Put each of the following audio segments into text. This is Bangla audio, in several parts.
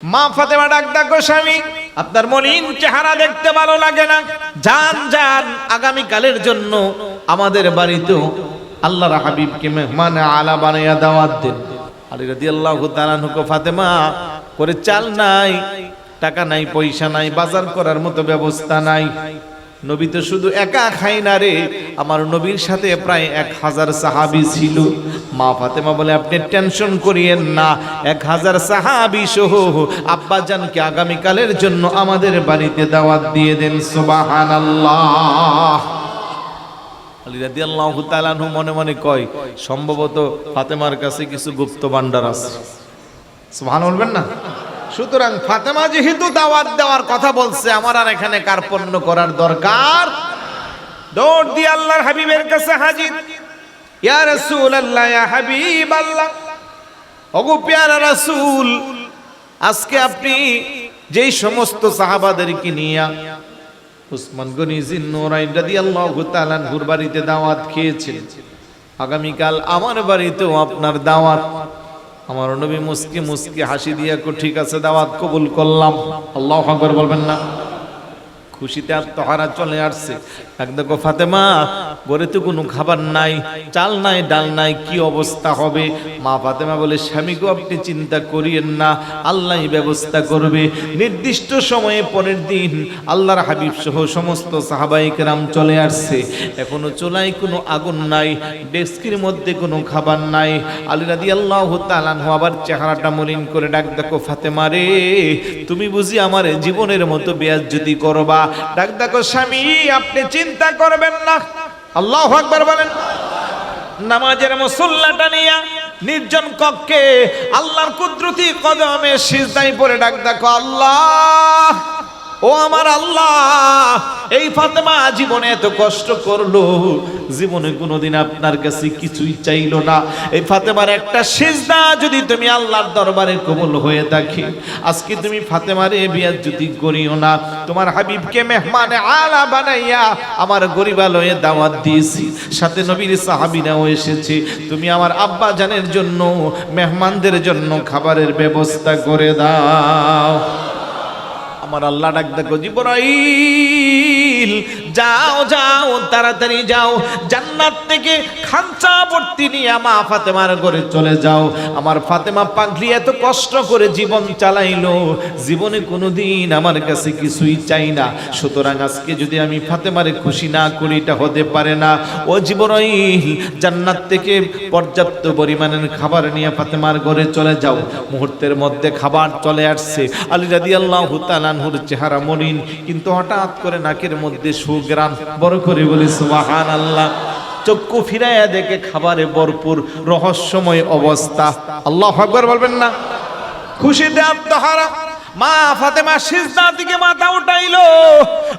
মা ফাতেমা ডাক ডাকো স্বামী, আপনার মলিন চেহারা দেখতে ভালো লাগে না, যান যান আগামী কালের জন্য আমাদের বাড়িতেও আল্লাহর হাবিবকে মেহমান আলা বানাইয়া দাওয়াত দেন। আলী রাদিয়াল্লাহু তাআলা নুকো ফাতেমা করে চাল নাই, টাকা নাই, পয়সা নাই, বাজার করার মতো ব্যবস্থা নাই। নবী তো শুধু একা খাই না রে, আমার নবীর সাথে প্রায় 1000 সাহাবী ছিল। মা ফাতেমা বলে আপনি টেনশন করিয়েন না, 1000 সাহাবী সহ আব্বাজানকে আগামীকালের জন্য আমাদের বাড়িতে দাওয়াত দিয়ে দেন। সুবহানাল্লাহ। আলী রাদিয়াল্লাহু তাআলা মনে মনে কয় সম্ভবত ফাতেমার কাছে কিছু গুপ্ত ভান্ডার আছে। সুবহানাল্লাহ বলবেন না? সুতরাং ফাতেমা যেহেতু দাওয়াত দেওয়ার কথা বলছে, আমার আর এখানে কার্পণ্য করার দরকার। দৌড় দিয়ে আল্লাহর হাবিবের কাছে হাজির। ইয়া রাসূলুল্লাহ, ইয়া হাবিবাল্লাহ, ওগো প্যারা রাসূল, আজকে আপনি যেই সমস্ত সাহাবাদেরকে নিয়ে উসমান গনি জিন্নুরাইন রাদিয়াল্লাহু তাআলা আনহুর বাড়িতে দাওয়াত খেয়েছেন, আগামীকাল আমার বাড়িতেও আপনার দাওয়াত। আমার নবী মুস্কি মুস্কি হাসি দিয়া ঠিক আছে, দাওয়াত কবুল করলাম। আল্লাহু আকবার বলবেন না? খুশিতে আত্মহারা চলে আসছে। এক দেখো ফাতেমা, ঘরে তো কোনো খাবার নাই, চাল নাই, ডাল নাই, কি অবস্থা হবে? মা ফাতেমা বলে স্বামী গো, আপনি চিন্তা করিয়েন না, আল্লাহই ব্যবস্থা করবে। নির্দিষ্ট সময়ে পরের দিন আল্লাহর হাবিব সহ সমস্ত সাহাবায়ে কেরাম চলে আসছে। এখনো চুলায় কোনো আগুন নাই, ডেস্কের মধ্যে কোনো খাবার নাই। আলী রাদিয়াল্লাহু তাআলা আনহু আবার চেহারাটা মলিন করে ডাক দেখো ফাতেমা রে, তুমি বুঝি আমার জীবনের মতো বেয়াজ্জতি করবা? ডাক দেখো স্বামী, আপনি চিন্তা করবেন না। আল্লাহু আকবার বলেন। নামাজের মুসল্লাটা নিয়া নির্জন কক্ষে আল্লাহর কুদরতি কদমে সিজদায় পড়ে ডাক দেখো আল্লাহ, ও আমার আল্লাহ, এই ফাতেমা জীবনে এত কষ্ট করলো, জীবনে কোনোদিন আপনার কাছে কিছুই চাইলো না। এই ফাতেমার একটা সিজদা যদি তুমি আল্লাহর দরবারে কবুল হয়ে থাকে, আজকে তুমি ফাতেমারে বেয়াজ্জতি করিও না। তোমার হাবিবকে মেহমান আলা বানাইয়া আমার গরিবালয়ে দাওয়াত দিয়েছি, সাথে নবীর সাহাবীরাও এসেছে। তুমি আমার আব্বা জানের জন্য, মেহমানদের জন্য খাবারের ব্যবস্থা করে দাও। আমার আল্লাহ ডাক দেখো জিবরাইল, যাও যাও, তাড়াতাড়ি যাও, জান্নাত থেকে খাঞ্চা ভর্তি নিয়ে মা ফাতেমার ঘরে চলে যাও। আমার ফাতেমা পাগলি এত কষ্ট করে জীবন চালাইলো, জীবনে কোনোদিন আমার কাছে কিছুই চাই না। সুতরাং আজকে যদি আমি ফাতেমারে খুশি না করি, এটা হতে পারে না। ও জিবরাইল, জান্নাত থেকে পর্যাপ্ত পরিমাণের খাবার নিয়ে ফাতেমার ঘরে চলে যাও। মুহূর্তের মধ্যে খাবার চলে আসছে। আলী রাদিয়াল্লাহু তাআলা আনহুর চেহারা মলিন, কিন্তু হঠাৎ করে নাকের মধ্যে সুঘ্রাণ। বড় করে বলি সুবহানাল্লাহ। চক্ষু ফিরাইয়া দেখে খাবারে ভরপুর, রহস্যময় অবস্থা। আল্লাহু আকবার বলবেন না? খুশিতে আত্মহারা মা ফাতেমা সিজদার দিকে মাথা উঠাইলো।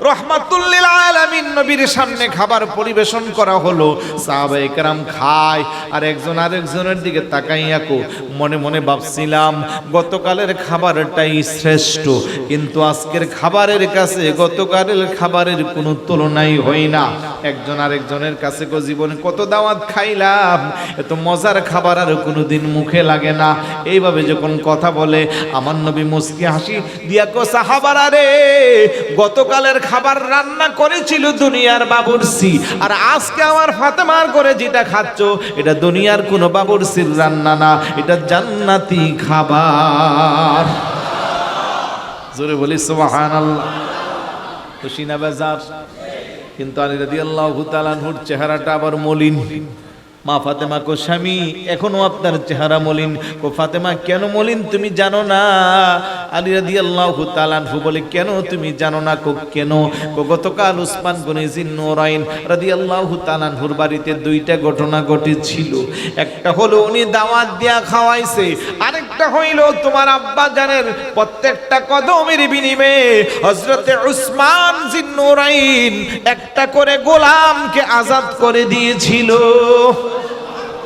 রাহমাতুল লিল আলামিন নবীর সামনে খাবার পরিবেশন করা হলো। সাহাবায়ে কেরাম খায়, আর একজন আরেকজনের দিকে তাকাইয়া মনে মনে ভাবছিলাম গতকালের খাবারটাই শ্রেষ্ঠ, কিন্তু আজকের খাবারের কাছে গতকালের খাবারের কোনো তুলনাই হয় না। একজন আরেকজনের কাছে জীবনে কত দাওয়াত খাইলাম, এত মজার খাবার আর কোনোদিন মুখে লাগে না। এইভাবে যখন কথা বলে, আমার নবী মুস্কি হাসি দিয়া কো সাহাবারা রে, গতকালের খাবার রান্না করেছিল দুনিয়ার বাবুর্চি, আর আজকে আমার ফাতেমার করে যেটা খাচ্ছ, এটা দুনিয়ার কোনো বাবুর্চির রান্না না, এটা জান্নাতি খাবার। জোরে বলি সুবহানাল্লাহ। খুশি না বেজার? কিন্তু আলী রাদিয়াল্লাহু তাআলা আনহুর চেহারাটা আবার মলিন। মা ফাতেমা কো স্বামী, এখনো আপনার চেহারা মলিন। কো ফাতেমা, কেন মলিন তুমি জানো না? আলী রাদিয়াল্লাহু তাআলা আনহু বলে, কেন তুমি জানো না? কো কেন? কো গতকাল উসমান গনি জিন্নুরাইন রাদিয়াল্লাহু তাআলা আনহুর বাড়িতে 2টা ঘটনা ঘটেছিল। একটা হলো উনি দাওয়াত দিয়া খাওয়াইছে, আরেকটা হইল তোমার আব্বা জানের প্রত্যেকটা কদমের বিনিময়ে হযরতে উসমান জিন্নুরাইন একটা করে গোলামকে আজাদ করে দিয়েছিল।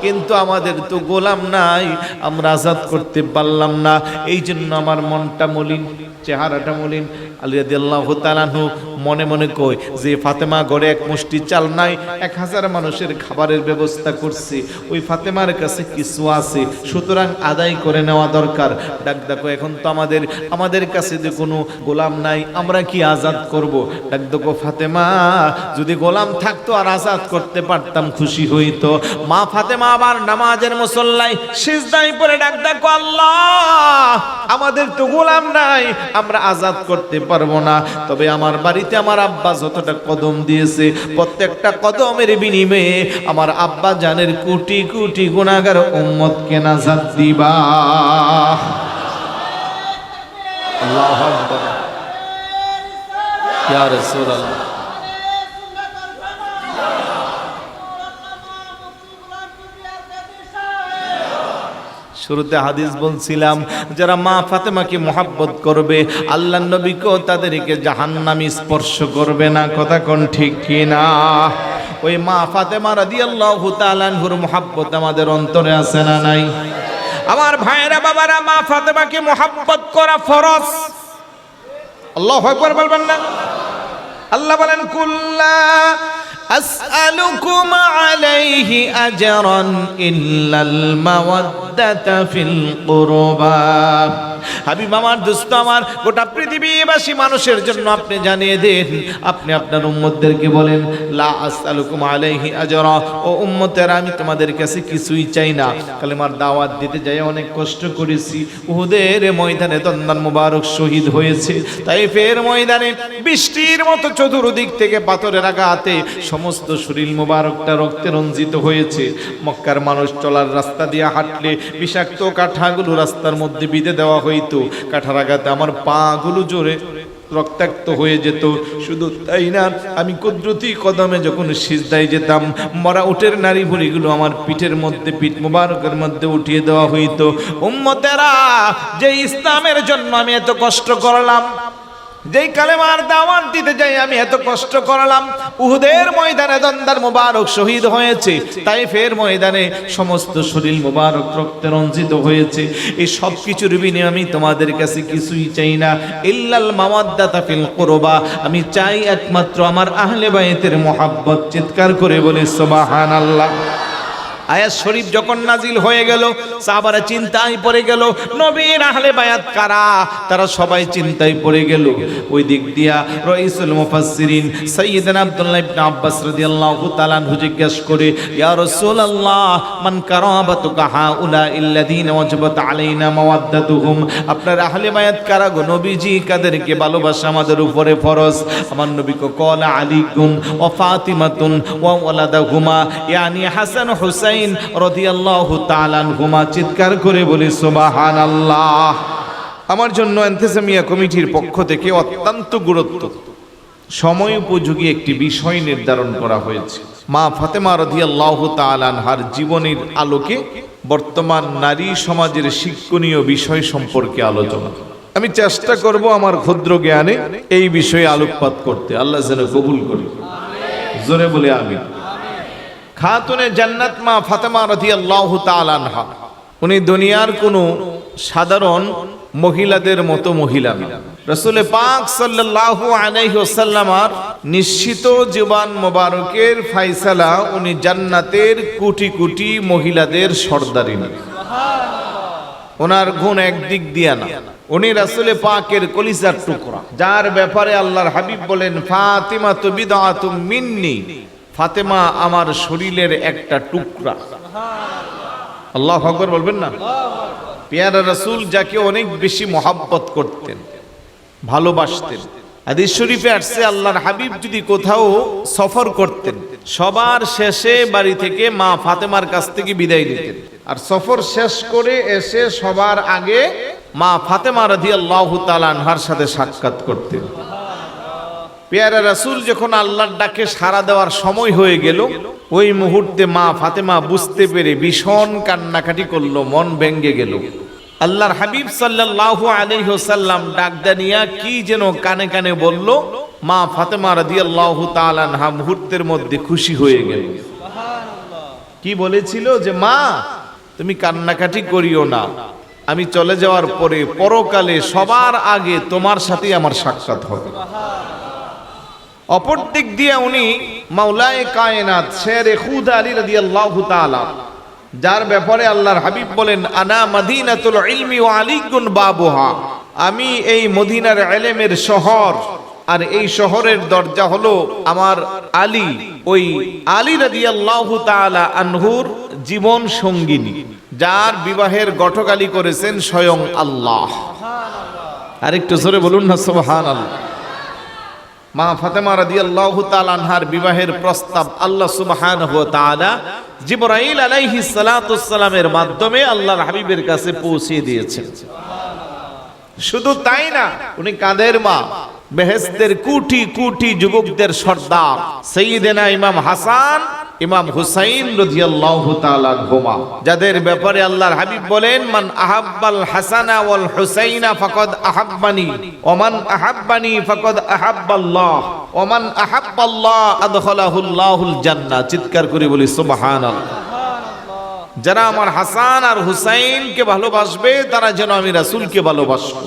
কিন্তু আমাদের তো গোলাম নাই, আমরা আজাদ করতে পারলাম না। এই জন্য আমার মনটা মলিন, চেহারাটা মলিন। আলী রাদিয়াল্লাহু তাআলা আনহু মনে মনে কয় যে ফাতেমা ঘরে এক মুষ্টি চাল নাই, 1000 মানুষের খাবারের ব্যবস্থা করছে, ওই ফাতেমার কাছে কিছু আছে, সুতরাং আদায় করে নেওয়া দরকার। ডাক দেখো, এখন তো আমাদের কাছে যে কোনো গোলাম নাই, আমরা কি আজাদ করব? ডাক দেখো, ফাতেমা যদি গোলাম থাকতো আর আজাদ করতে পারতাম খুশি হইতো। মা ফাতেমা আবার নামাজের মুসল্লায় সিজদায় পড়ে ডাক দেখো, আল্লাহ আমাদের তো গোলাম নাই, আমরা আজাদ করতে পারবো না, তবে আমার বাড়িতে আমার আব্বা যতটা কদম দিয়েছে, প্রত্যেকটা কদমের বিনিময়ে আমার আব্বা জানের কোটি কোটি গুনাহগার উম্মতকে নাজাত দিবা। আল্লাহু আকবার, ইয়া রাসূলুল্লাহ। শুরুতে হাদিস বলছিলাম, যারা মা ফাতেমাকে মহব্বত করবে, আল্লাহর নবীকেও তাদেরকে জাহান্নামী স্পর্শ করবে না। কথা কোন ঠিক কিনা? ওই মা ফাতেমা রাদিয়াল্লাহু তাআলা আনহুর মহব্বত আমাদের অন্তরে আছে না নাই? আমার ভাইরা বাবারা, মা ফাতেমাকে মহব্বত করা ফরজ। আল্লাহু আকবার বলবেন না? আল্লাহ বলেন, কুল্লা আসআলুকুম আলাইহি আজরান ইল্লাল মাওয়াদ্দাতা ফিল কুরবা। হাবিব আমার, দোস্ত আমার, গোটা পৃথিবীবাসী মানুষের জন্য আপনি জানিয়ে দেন, আপনি আপনার উম্মতদেরকে বলেন, লা আসআলুকুম আলাইহি আজরা, ও উম্মতেরা আমি তোমাদের কাছে কিছুই চাই না। কালেমার দাওয়াত দিতে যাই অনেক কষ্ট করেছি, উহুদের ময়দানে দন্দান মুবারক শহীদ হয়েছে, তাইফের ময়দানে বৃষ্টির মতো চতুর্দিক থেকে পাথরের আঘাতে সমস্ত শরীর মুবারকটা রক্তে রঞ্জিত হয়েছে। মক্কার মানুষ চলার রাস্তা দিয়ে হাঁটলে বিষাক্ত কাঁঠাগুলো রাস্তার মধ্যে বিঁধে দেওয়া হইতো, কাঁঠার আঘাতে আমার পা গুলো জোরে রক্তাক্ত হয়ে যেত। শুধু তাই না, আমি কুদরতি কদমে যখন সিজদায় যেতাম, মরা উটের নারী ভুঁড়িগুলো আমার পিঠের মধ্যে, পিঠ মুবারকের মধ্যে উঠিয়ে দেওয়া হইতো। উম্মতেরা, যে ইসলামের জন্য আমি এত কষ্ট করলাম, যেই কালেমার দাওয়াত দিতে যাই আমি এত কষ্ট করলাম, উহুদের ময়দানে দন্দার মুবারক শহীদ হয়েছে, তাইফের ময়দানে সমস্ত শরীর মুবারক রক্তে রঞ্জিত হয়েছে, এই সব কিছুর বিনিময়ে আমি তোমাদের কাছে কিছুই চাই না, ইল্লাল মাওয়াদ্দাতা ফিল কুরবা, আমি চাই একমাত্র আমার আহলে বাইতের মুহাব্বত। চিৎকার করে বলি সুবহানাল্লাহ। আয়াত শরীফ যখন নাজিল হয়ে গেল, সাহাবারা চিন্তায় পড়ে গেল, নবীর আহলে বায়াত কারা? তারা সবাই চিন্তায় পড়ে গেল। ওই দিক দিয়া রাইসুল মুফাসসিরিন সাইয়্যিদনা আব্দুল্লাহ ইবনে আব্বাস রাদিয়াল্লাহু তাআলা আনহু জিজ্ঞাসা করে, ইয়া রাসূলুল্লাহ, মান কারাবাতুকা হাউলা ইল্লাযিনা ওয়াজাবাত আলাইনা মাওয়াদ্দাতুহুম, আপনার আহলে বায়াত কারা গো নবীজি? কাদেরকে ভালোবাসা আমাদের উপরে ফরজ? আমার নবী কো ক্বালা আলীকুম ওয়া ফাতিমাতুন ওয়া ওয়ালাদাহুমা, ইয়ানি হাসান হুসাইন রাদিয়াল্লাহু তাআলা আনহুমা। চিৎকার করে বলি সুবহানাল্লাহ। আমার জন্য ইন্তেজামিয়া কমিটির পক্ষ থেকে অত্যন্ত গুরুত্ব সময় উপযোগী একটি বিষয় নির্ধারণ করা হয়েছে। মা ফাতেমা রাদিয়াল্লাহু তাআলা আনহার জীবনের আলোকে বর্তমান নারী সমাজের শিক্ষণীয় বিষয় সম্পর্কে আলোচনা। আমি চেষ্টা করব আমার ক্ষুদ্র জ্ঞানে এই বিষয়ে আলোকপাত করতে। আল্লাহ যেন কবুল করে। জোরে বলে আমিন। খাতুনে জান্নাত মা ফাতেমা রাদিয়াল্লাহু তাআলা আনহা, উনি দুনিয়ার কোনো সাধারণ মহিলাদের মতো মহিলা না। রাসূল পাক সাল্লাল্লাহু আলাইহি ওয়াসাল্লামের নিশ্চিত জীবন মোবারকের ফয়সালা, উনি জান্নাতের কোটি কোটি মহিলাদের সর্দারিনী। ওনার গুণ একদিক দিয়া না, উনি রাসূল পাকের কলিজার টুকরা, যার ব্যাপারে আল্লাহর হাবিব বলেন, ফাতিমাতু বিদআতুম মিন্নি, ফাতেমা আমার শরীরের একটা টুকরা। আল্লাহু আকবার বলবেন না? পেয়ারা রাসূল যাকে অনেক বেশি মহব্বত করতেন, ভালোবাসতেন। হাদিস শরীফে আসছে, আল্লাহর হাবিব যদি কোথাও সফর করতেন, সবার শেষে বাড়ি থেকে মা ফাতেমার কাছ থেকে বিদায় নিতেন, আর সফর শেষ করে এসে সবার আগে মা ফাতেমা রাদিয়াল্লাহু তাআলা আনহার সাথে সাক্ষাৎ করতেন। পেয়ারা রাসূল যখন আল্লাহর ডাকে সাড়া দেওয়ার সময় হয়ে গেল, ওই মুহূর্তে মা ফাতেমা বুঝতে পেরে ভীষণ কান্নাকাটি করলো, মন ভেঙে গেল। আল্লাহর হাবিব সাল্লাল্লাহু আলাইহি ওয়াসাল্লাম ডাক দানিয়া কি যেন কানে কানে বলল, মা ফাতেমা রাদিয়াল্লাহু তাআলা আনহা মুহূর্তের মধ্যে খুশি হয়ে গেল। কি বলেছিল যে মা তুমি কান্নাকাটি করিও না, আমি চলে যাওয়ার পরে পরকালে সবার আগে তোমার সাথেই আমার সাক্ষাৎ হবে। অপর দিক দিয়ে উনি মাওলায়ে কায়নাত শেরে খুদ আলী রাদিয়াল্লাহু তাআলা, যার ব্যাপারে আল্লাহর হাবিব বলেন আনা মদিনাতুল ইলমি ওয়া আলীকুন বাবুহা, আমি এই মদিনার ইলমের শহর আর এই শহরের দরজা হলো আমার আলী। ওই আলী রাদিয়াল্লাহু তাআলা আনহুর জীবন সঙ্গিনী, যার বিবাহের ঘটকালি করেছেন স্বয়ং আল্লাহ। আরেকটু জোরে বলুন না সুবহানাল্লাহ। মা ফাতেমা রাদিয়াল্লাহু তাআলা আনহার বিবাহের প্রস্তাব আল্লাহ সুবহানাহু ওয়া তাআলা জিবরাইল আলাইহিস সালাতু সালামের মাধ্যমে আল্লাহর হাবিবের কাছে পৌঁছে দিয়েছেন। শুধু তাই না, উনি কাদের মা? বেহেশতের কোটি কোটি যুবকদের সর্দার সাইয়্যিদানা ইমাম হাসান, ইমাম হুসাইন রাদিয়াল্লাহু তাআলা আনহুমা, যাদের ব্যাপারে আল্লাহর হাবিব বলেন মান আহাব্বাল হাসানা ওয়াল হুসাইনা ফাকাদ আহাব্বানি ওয়া মান আহাব্বানি ফাকাদ আহাব্বাল্লাহ ওয়া মান আহাব্বাল্লাহ আদখালাহুল্লাহুল জান্নাহ। চিৎকার করে বলি সুবহানাল্লাহ। যারা আমার হাসান আর হুসাইনকে ভালোবাসবে তারা যেন আমি রাসূলকে ভালোবাসবে,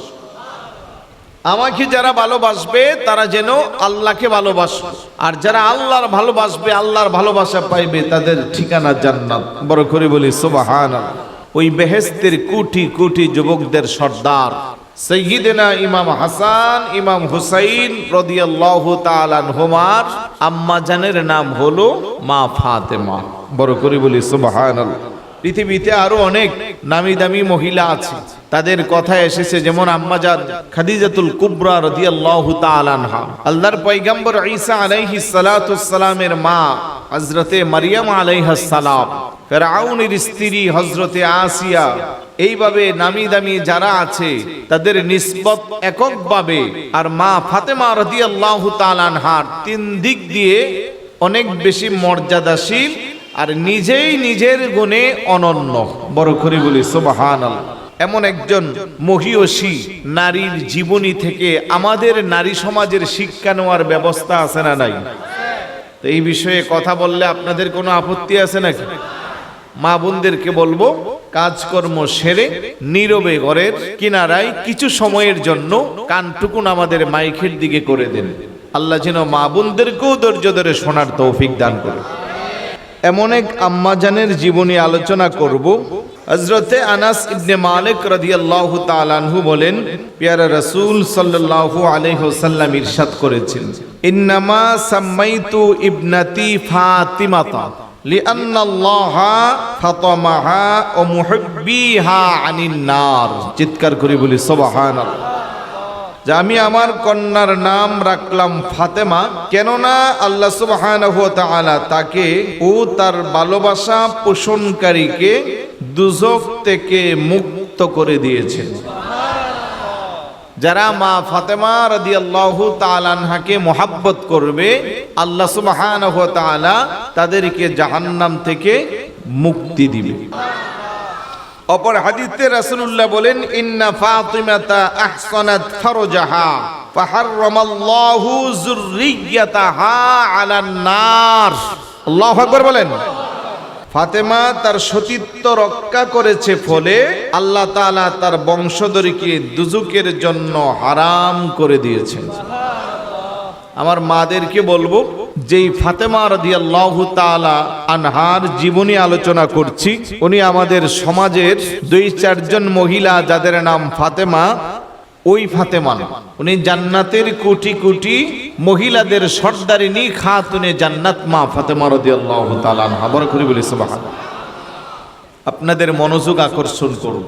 আমাকে যারা ভালোবাসবে তারা যেন আল্লাহকে ভালোবাসবে, আর যারা আল্লাহর ভালোবাসবে আল্লাহর ভালোবাসা পাইবে তাদের ঠিকানা জান্নাত। বড় করে বলি সুবহানাল্লাহ। ওই বেহেশতের কোটি কোটি যুবকদের সর্দার সাইয়্যিদানা ইমাম হাসান, ইমাম হুসাইন রাদিয়াল্লাহু তাআলা আনহুমার আম্মা জানের নাম হলো মা ফাতেমা। বড় করে বলি সুবহানাল্লাহ। পৃথিবীতে আরো অনেক নামি দামি মহিলা আছে, তাদের কথা এসেছে, যেমন আম্মাজান খাদিজাতুল কুবরা রাদিয়াল্লাহু তাআলা আনহা, আল্লাহর পয়গম্বর ঈসা আলাইহিস সালাতু সালামের মা হযরতে মারিয়াম আলাইহাস সালাম, ফিরআউনের স্ত্রী হযরতে আসিয়া, এইভাবে নামি দামি যারা আছে তাদের নিসবত এককভাবে। আর মা ফাতেমা রাদিয়াল্লাহু তাআলা আনহার তিন দিক দিয়ে অনেক বেশি মর্যাদাশীল আর নিজেই নিজের গুণে অনন্য। বড় করে বলি সুবহানাল্লাহ। এমন একজন মহিয়সী নারীর জীবনী থেকে আমাদের নারী সমাজের শিক্ষা নেওয়ার ব্যবস্থা আছে না নাই? তো এই বিষয়ে কথা বললে আপনাদের কোনো আপত্তি আছে নাকি? মা বোনদেরকে বলবো কাজকর্ম সেরে নীরবে ঘরের কিনারায় কিছু সময়ের জন্য কানটুকুন আমাদের মাইকের দিকে করে দেন। আল্লাহ যেন মা বোনদেরকেও ধৈর্য ধরে শোনার তৌফিক দান করে। এমন এক আম্মাজানের জীবনী আলোচনা করব। হযরতে আনাস ইবনে মালিক রাদিয়াল্লাহু তাআলা আনহু বলেন, প্যারা রাসূল সাল্লাল্লাহু আলাইহি ওয়াসাল্লাম ইরশাদ করেছেন, ইন্নামা সাম্মাইতু ইবনাতি ফাতিমাতা লিআন্নাল্লাহা ফাতামাহা ওয়া মুহিব্বিহা আনিন নার। চিৎকার করে বলি সুবহানাল্লাহ। যে আমি আমার কন্যার নাম রাখলাম ফাতেমা, কেননা আল্লাহ সুবহানাহু ওয়া তাআলা তাকে ও তার ভালোবাসা পোষণকারীকে দুজক থেকে মুক্ত করে দিয়েছেন। যারা মা ফাতেমা রাদিয়াল্লাহু তাআলা আনহাকে মোহাব্বত করবে, আল্লাহ সুবহানাহু ওয়া তাআলা তাদেরকে জাহান্নাম থেকে মুক্তি দিবে। অপর হাদিসে রাসূলুল্লাহ বলেন, ইন্না ফাতিমাতা আহসানাত ফারজাহা ফাহাররামাল্লাহু যুররিয়াতাহা আলান নার। আল্লাহু আকবার বলেন। ফাতেমা তার সতীত্ব রক্ষা করেছে ফলে আল্লাহ তাআলা তার বংশধরীকে দুজকের জন্য হারাম করে দিয়েছেন। আমার মাদেরকে বলবো, যেই ফাতেমা রাদিয়াল্লাহু তাআলা আনহার জীবনী আলোচনা করছি, উনি আমাদের সমাজের 2-4 জন মহিলা যাদের নাম ফাতেমা, ওই ফাতেমা উনি জান্নাতের কোটি কোটি মহিলাদের সর্দারিনী খাতুনে জান্নাত মা ফাতেমা রাদিয়াল্লাহু তাআলা আনহা। বড় করে বলি সুবহানাল্লাহ। আপনাদের মনোযোগ আকর্ষণ করুন।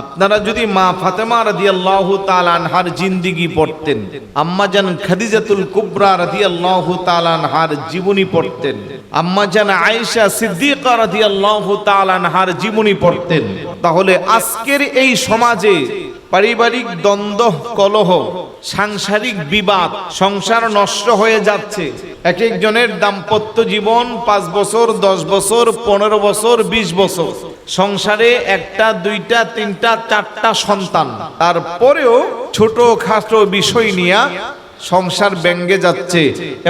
আপনারা যদি মা ফাতেমা রাদিয়াল্লাহু তাআলা আনহার জিন্দেগি পড়তেন, আম্মাজান খাদিজাতুল কুবরা রাদিয়াল্লাহু তাআলা আনহার জীবনী পড়তেন, আম্মাজান আয়েশা সিদ্দিকা রাদিয়াল্লাহু তাআলা আনহার জীবনী পড়তেন, তাহলে আজকের এই সমাজে পারিবারিক দ্বন্দ্ব, কলহ, সাংসারিক বিবাদ, সংসার নষ্ট হয়ে যাচ্ছে। এক একজনের দাম্পত্য জীবন 5 বছর, 10 বছর, 15 বছর, 20 বছর, সংসারে 1টা, 2টা, 3টা, 4টা সন্তান, তারপরেও ছোট খাটো বিষয় নিয়ে সংসার ভেঙে যাচ্ছে।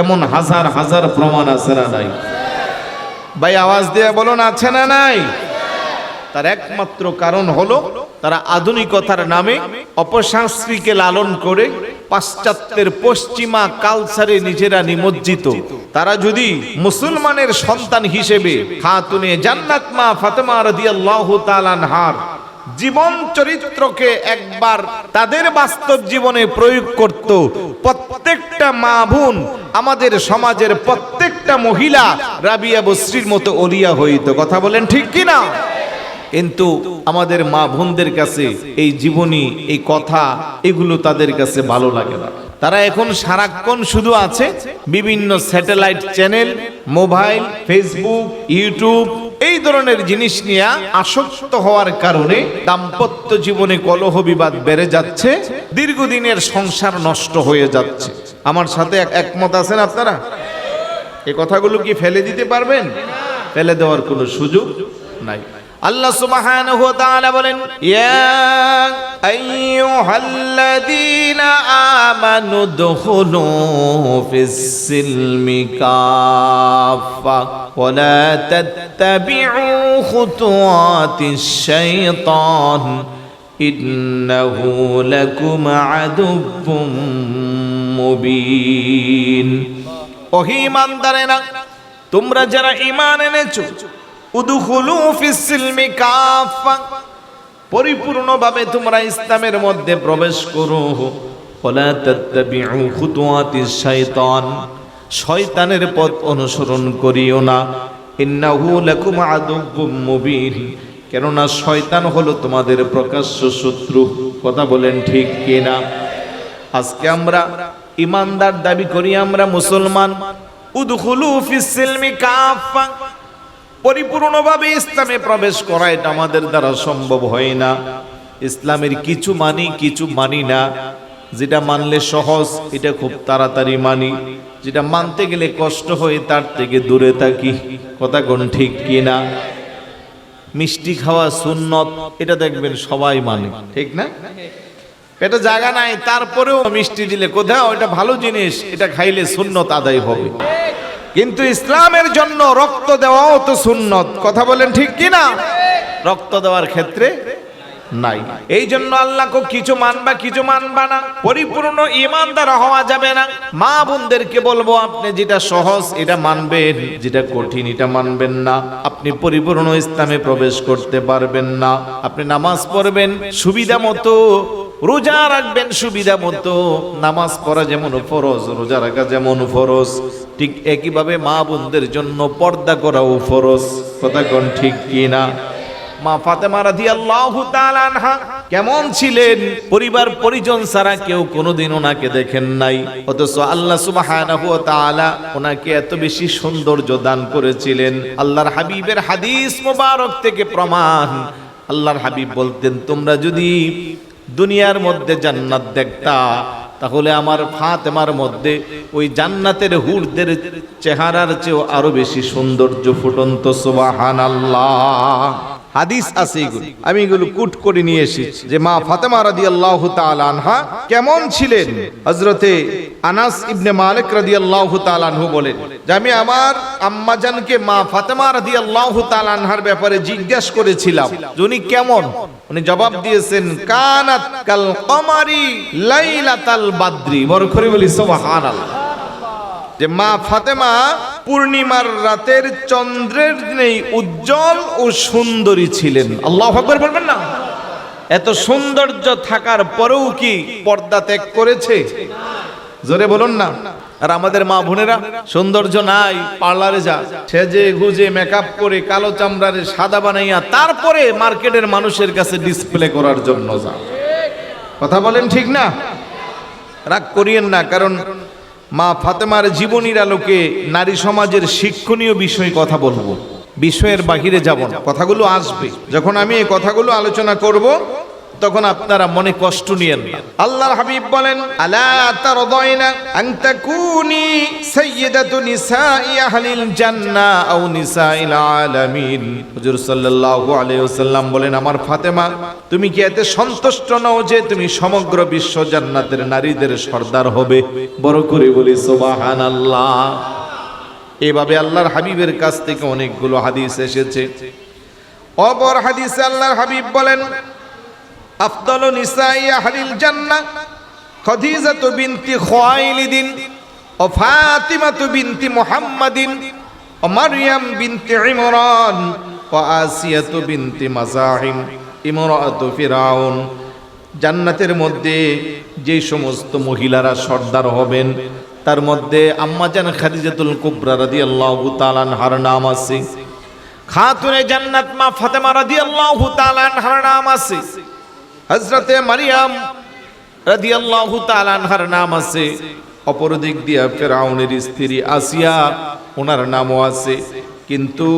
এমন হাজার হাজার প্রমাণ আছে না নাই? ভাই আওয়াজ দিয়ে বলুন আছে না নাই? তার একমাত্র কারণ হলো তারা আধুনিকতার নামে অপসংস্কৃতিকে লালন করে পাশ্চাত্যের পশ্চিমা কালচারে নিজেরা নিমজ্জিত। তারা যদি মুসলমানের সন্তান হিসেবে খাতুনে জান্নাত মা ফাতেমা রাদিয়াল্লাহু তাআলা আনহার জীবন চরিত্রকে একবার তাদের বাস্তব জীবনে প্রয়োগ করত, প্রত্যেকটা মা বোন, আমাদের সমাজের প্রত্যেকটা মহিলা রাবিয়া বসরির মতো ওলিয়া হইতো। কথা বলেন ঠিক কি না? কিন্তু আমাদের মা বোনদের কাছে এই জীবনী, এই কথা, এগুলো তাদের কাছে ভালো লাগে না। তারা এখন সারাক্ষণ শুধু আছে বিভিন্ন satellite channel, mobile, Facebook, YouTube, এই ধরনের জিনিস নিয়ে আসক্ত হওয়ার কারণে দাম্পত্য জীবনে কলহ বিবাদ বেড়ে যাচ্ছে, দীর্ঘদিনের সংসার নষ্ট হয়ে যাচ্ছে। আমার সাথে একমত আছেন আপনারা? এই কথাগুলো কি ফেলে দিতে পারবেন? ফেলে দেওয়ার কোনো সুযোগ নাই। আল্লাহ সুবহানাহু ওয়া তাআলা বলেন, ইয়া আইয়ুহাল্লাযীনা আমানু দুখুলু ফিস সিলমি কাফা ওয়া লা তাত্তাবিউ খুতুওয়াতিশ শাইতান ইন্নাহু লাকুম আদুব্বুম মুবিন। ওহে ঈমানদারেরা, তোমরা যারা ঈমান এনেছো, উদখুলু ফিস সিলমি কাফা, পরিপূর্ণভাবে তোমরা ইসলামের মধ্যে প্রবেশ করো। ওয়ালা তাত্তাবিউ খুতুওয়াতিশ শাইতান, শয়তানের পথ অনুসরণ করিও না। ইন্নাহু লাকুম আদুব্বুম মুবিন, কেননা শয়তান হলো তোমাদের প্রকাশ্য শত্রু। কথা বলেন ঠিক কিনা? আজকে আমরা ইমানদার দাবি করি, আমরা মুসলমান। উদখুলু ফিস সিলমি কাফা, পরিপূর্ণভাবে ইসলামে প্রবেশ করা এটা আমাদের দ্বারা সম্ভব হয় না। ইসলামের কিছু মানি, কিছু মানি না। যেটা মানলে সহজ, এটা খুব তাড়াতাড়ি মানি। যেটা মানতে গেলে কষ্ট হয়, তার থেকে দূরে থাকি। কথা কোন ঠিক কিনা? মিষ্টি খাওয়া সুন্নত, এটা দেখবেন সবাই মানে, ঠিক না? এটা জায়গা নাই, তারপরেও মিষ্টি দিলে কোথাও এটা ভালো জিনিস, এটা খাইলে সুন্নত আদায় হবে। কিন্তু ইসলামের জন্য রক্ত দেওয়াও তো সুন্নত। কথা বলেন ঠিক কি না? রক্ত দেওয়ার ক্ষেত্রে নাই। এই জন্য আল্লাহকে কিছু মানবা, কিছু মানবা না, পরিপূর্ণ ঈমানদার হওয়া যাবে না। মা বোনদেরকে বলবো, আপনি যেটা সহজ এটা মানবেন, যেটা কঠিন এটা মানবেন না। আপনি পরিপূর্ণ ইসলামে প্রবেশ করতে পারবেন না। আপনি নামাজ পড়বেন সুবিধা মতো, রোজা রাখবেন সুবিধা মতো। নামাজ পড়া যেমন ফরজ, রোজা রাখা যেমন ফরজ, ঠিক একইভাবে মা বোনদের জন্য পর্দা করাও ফরজ। কথা কোন ঠিক কিনা? মা ফাতেমা রাদিয়াল্লাহু তাআলা আনহা কেমন ছিলেন? পরিবার পরিজন ছাড়া কেউ কোনোদিন ওনাকে দেখেন নাই, অথচ আল্লাহ সুবহানাহু ওয়া তাআলা ওনাকে এত বেশি সৌন্দর্য দান করেছিলেন। আল্লাহর হাবিবের হাদিস মোবারক থেকে প্রমাণ। আল্লাহর হাবিব বলতেন, তোমরা যদি দুনিয়ার মধ্যে জান্নাত দেখতা, তাহলে আমার ফাতেমার মধ্যে ওই জান্নাতের হুরদের চেহারার চেয়েও আরো বেশি সৌন্দর্য ফুটন্ত। সুবহানাল্লাহ। হাদিস আছে এগুলো, আমি এগুলো কুট করে নিয়ে এসেছি যে মা ফাতেমা রাদিয়াল্লাহু তাআলা আনহা কেমন ছিলেন। হযরতে আনাস ইবনে মালিক রাদিয়াল্লাহু তাআলা আনহু বলেন যে আমি আমার আম্মাজানকে মা ফাতেমা রাদিয়াল্লাহু তাআলা আনহার ব্যাপারে জিজ্ঞাসা করেছিলাম যে উনি কেমন। উনি জবাব দিয়েছেন, কানাত কাল কমারি লাইলাতাল বাদরি। বড় করে বলি সুবহানাল্লাহ। যে মা ফাতেমা পূর্ণিমার রাতের চন্দ্রের নেই উজ্জ্বল ও সুন্দরী ছিলেন। আল্লাহু আকবার বলবেন না? এত সৌন্দর্য থাকার পরেও কি পর্দা ত্যাগ করেছে? জোরে বলুন না। আর আমাদের মা বোনেরা সৌন্দর্য নাই, পার্লারে যা, সেজে গুজে মেকআপ করে কালো চামড়ারে সাদা বানাইয়া তারপরে মার্কেটের মানুষের কাছে ডিসপ্লে করার জন্য যা। কথা বলেন ঠিক না? রাগ করিয়েন না, কারণ মা ফাতেমার জীবনীর আলোকে নারী সমাজের শিক্ষণীয় বিষয় কথা বলবো, বিষয়ের বাহিরে যাব না। কথাগুলো আসবে, যখন আমি এই কথাগুলো আলোচনা করব তখন আপনারা মনে কষ্ট নিয়েন না। আল্লাহর হাবিব বলেন, আলা তারদাইনা আন তাকুনি সাইয়্যিদাতু নিসাই আহলিল জান্নাহ আও নিসাইল আলামিন। হুজুর সাল্লাল্লাহু আলাইহি ওয়াসাল্লাম বলেন, আমার ফাতেমা, তুমি কি এতে সন্তুষ্ট নও যে তুমি সমগ্র বিশ্ব জান্নাতের নারীদের সর্দার হবে? বড় করে বলি সুবহানাল্লাহ। এভাবে আল্লাহর হাবিবের কাছ থেকে অনেকগুলো হাদিস এসেছে। অপর হাদিসে আল্লাহর হাবিব বলেন, আফদালু নিসাই আহলিল জান্নাহ খাদিজাতু বিনতি খুয়াইলিদিন ও ফাতিমাতু বিনতি মুহাম্মাদিন ও মারইয়াম বিনতি ইমরান ও আসিয়াতু বিনতি মাযাহিম ইমরাতু ফিরাউন। জান্নাতের মধ্যে যে সমস্ত মহিলারা সর্দার হবেন তার মধ্যে আম্মাজান খাদিজাতুল কুবরা রাদিয়াল্লাহু তাআলা আনহার নাম আছে, খাতুনে জান্নাত মা ফাতেমা রাদিয়াল্লাহু তাআলা আনহার নাম আছে, হযরতে মারিয়াম রাদিয়াল্লাহু তাআলা আনহার নাম আছে, অপর দিক দিয়ে ফিরাউনের স্ত্রী আসিয়া ওনার নামও আছে। কিন্তু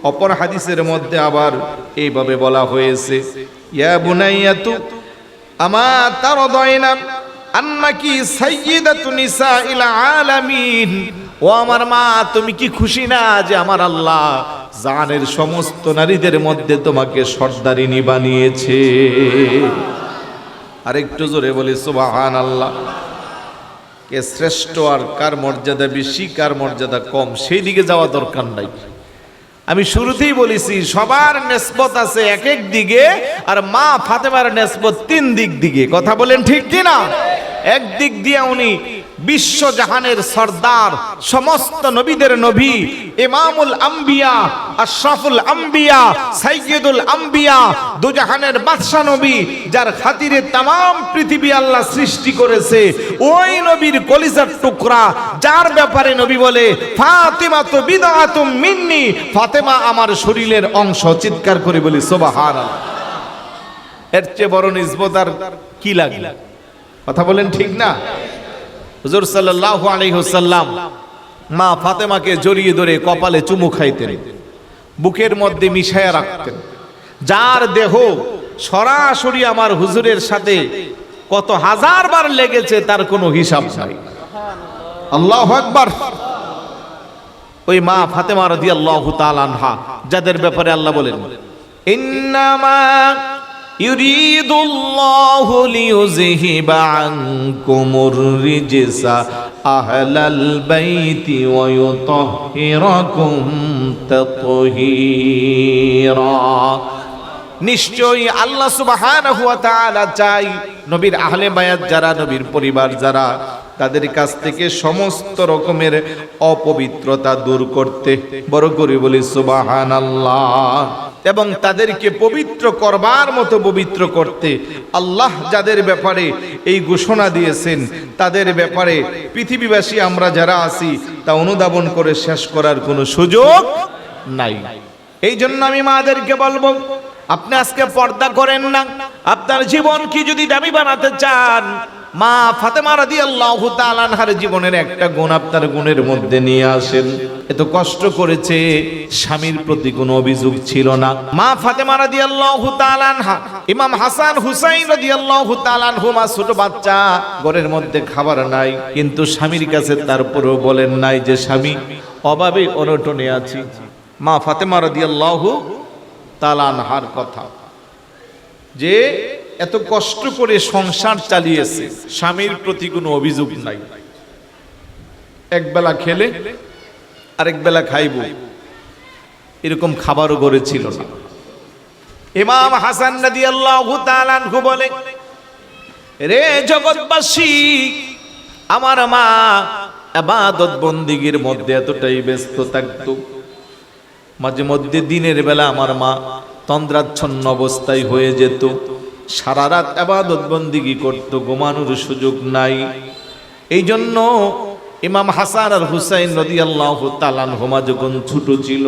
অপর হাদিসের মধ্যে আবার এইভাবে বলা হয়েছে, ইয়া বুনাইয়াতু আমা তারদাইনা আন্নাকি সাইয়্যিদাতু নিসাইল আলামিন, ও আমার মা তুমি কি খুশি না যে আমার আল্লাহ জানের সমস্ত নারীদের মধ্যে তোমাকে সর্দারিনী বানিয়েছে। আরেকটু জোরে বলি সুবহানাল্লাহ। কে শ্রেষ্ঠ আর কার মর্যাদা বেশি কার মর্যাদা কম সেই দিকে যাওয়া দরকার নাই। আমি শুরুতেই বলেছি সবার নিসবত আছে এক এক দিকে, আর মা ফাতেমার নিসবত তিন দিক দিকে। কথা বলেন ঠিক কি না? এক দিক দিয়ে উনি বিশ্ব জাহানের সর্দার, সমস্ত নবীদের নবী, ইমামুল আম্বিয়া, আশরাফুল আম্বিয়া, সাইয়্যিদুল আম্বিয়া, দুজাহানের বাদশা নবী, যার খাতিরে तमाम পৃথিবী আল্লাহ সৃষ্টি করেছে। ওই নবীর কলিজার টুকরা, যার ব্যাপারে নবী বলে ফাতিমা তো বিদআতুম মিন্নি, ফাতেমা আমার শরীরের অংশ। চিৎকার করে বলি সুবহানাল্লাহ। এর চেয়ে বড় নিসবত আর কি লাগে? কথা বলেন ঠিক না? হুজুর সাল্লাল্লাহু আলাইহি ওয়াসাল্লাম মা ফাতেমাকে জড়িয়ে ধরে কপালে চুমু খাইতেন, বুকের মধ্যে মিশায়া রাখতেন। যার দেহ সরাসরি আমার হুজুরের সাথে কত হাজার বার লেগেছে তার কোনো হিসাব নাই। আল্লাহু আকবার। ওই মা ফাতেমা রাদিয়াল্লাহু তাআলা আনহা, যাদের ব্যাপারে আল্লাহ বলেন ইন্নামা ইউরিদুল্লাহু লিইউযহিবা আনকুমুর রিজসা আহলাল বাইতি ওয়া ইউতাহহিরাকুম তাতহীরা। নিশ্চয়ই আল্লাহ সুবহানাহু ওয়া তাআলা চাই নবীর আহলে বায়াত যারা, নবীর পরিবার যারা, তাদের কাছ থেকে সমস্ত রকমের অপবিত্রতা দূর করতে। বড় করে বলি সুবহানাল্লাহ। এবং তাদেরকে পবিত্র করবার মতো পবিত্র করতে আল্লাহ যাদের ব্যাপারে এই ঘোষণা দিয়েছেন, তাদের ব্যাপারে পৃথিবীবাসী আমরা যারা আছি তা অনুধাবন করে শেষ করার কোনো সুযোগ নাই। এই জন্য আমি মাদেরকে বলবো, আপনি আজকে পর্দা করেন না। আপনার জীবন কি যদি দামি বানাতে চান, মা ফাতেমা রাদিয়াল্লাহু তাআলা আনহার জীবনের একটা গুণ আপনার গুণের মধ্যে নিয়ে আসেন। এত কষ্ট করেছে, স্বামীর প্রতি কোনো অভিযোগ ছিল না। মা ফাতেমা রাদিয়াল্লাহু তাআলা আনহা, ইমাম হাসান হুসাইন রাদিয়াল্লাহু তাআলা আনহুমা ছোট বাচ্চা, ঘরের মধ্যে খাবার নাই, কিন্তু স্বামীর কাছে তারপরেও বলেন নাই যে স্বামী অভাবে অনটনে আছি। মা ফাতেমা রাদিয়াল্লাহু তাআলা আনহার কথা, যে এত কষ্ট করে সংসার চালিয়েছে, স্বামীর প্রতি কোনো অভিযোগ নাই। এক বেলা খেলে আরেক বেলা খাইব, এরকম খাবারও ঘরে ছিল না। ইমাম হাসান রাদিয়াল্লাহু তাআলা আনহু বলে, রে জগৎবাসী, আমার মা ইবাদত বন্দেগীর মধ্যে এতটাই ব্যস্ত থাকতো, মাঝে মধ্যে দিনের বেলা আমার মা তন্দ্রাচ্ছন্ন অবস্থায় হয়ে যেত, সারা রাত ইবাদত বন্দেগী করত, ঘুমানোর সুযোগ নাই। এই জন্য ইমাম হাসান আর হুসাইন রাদিয়াল্লাহু তাআলা আনহুমা যখন ছোট ছিল,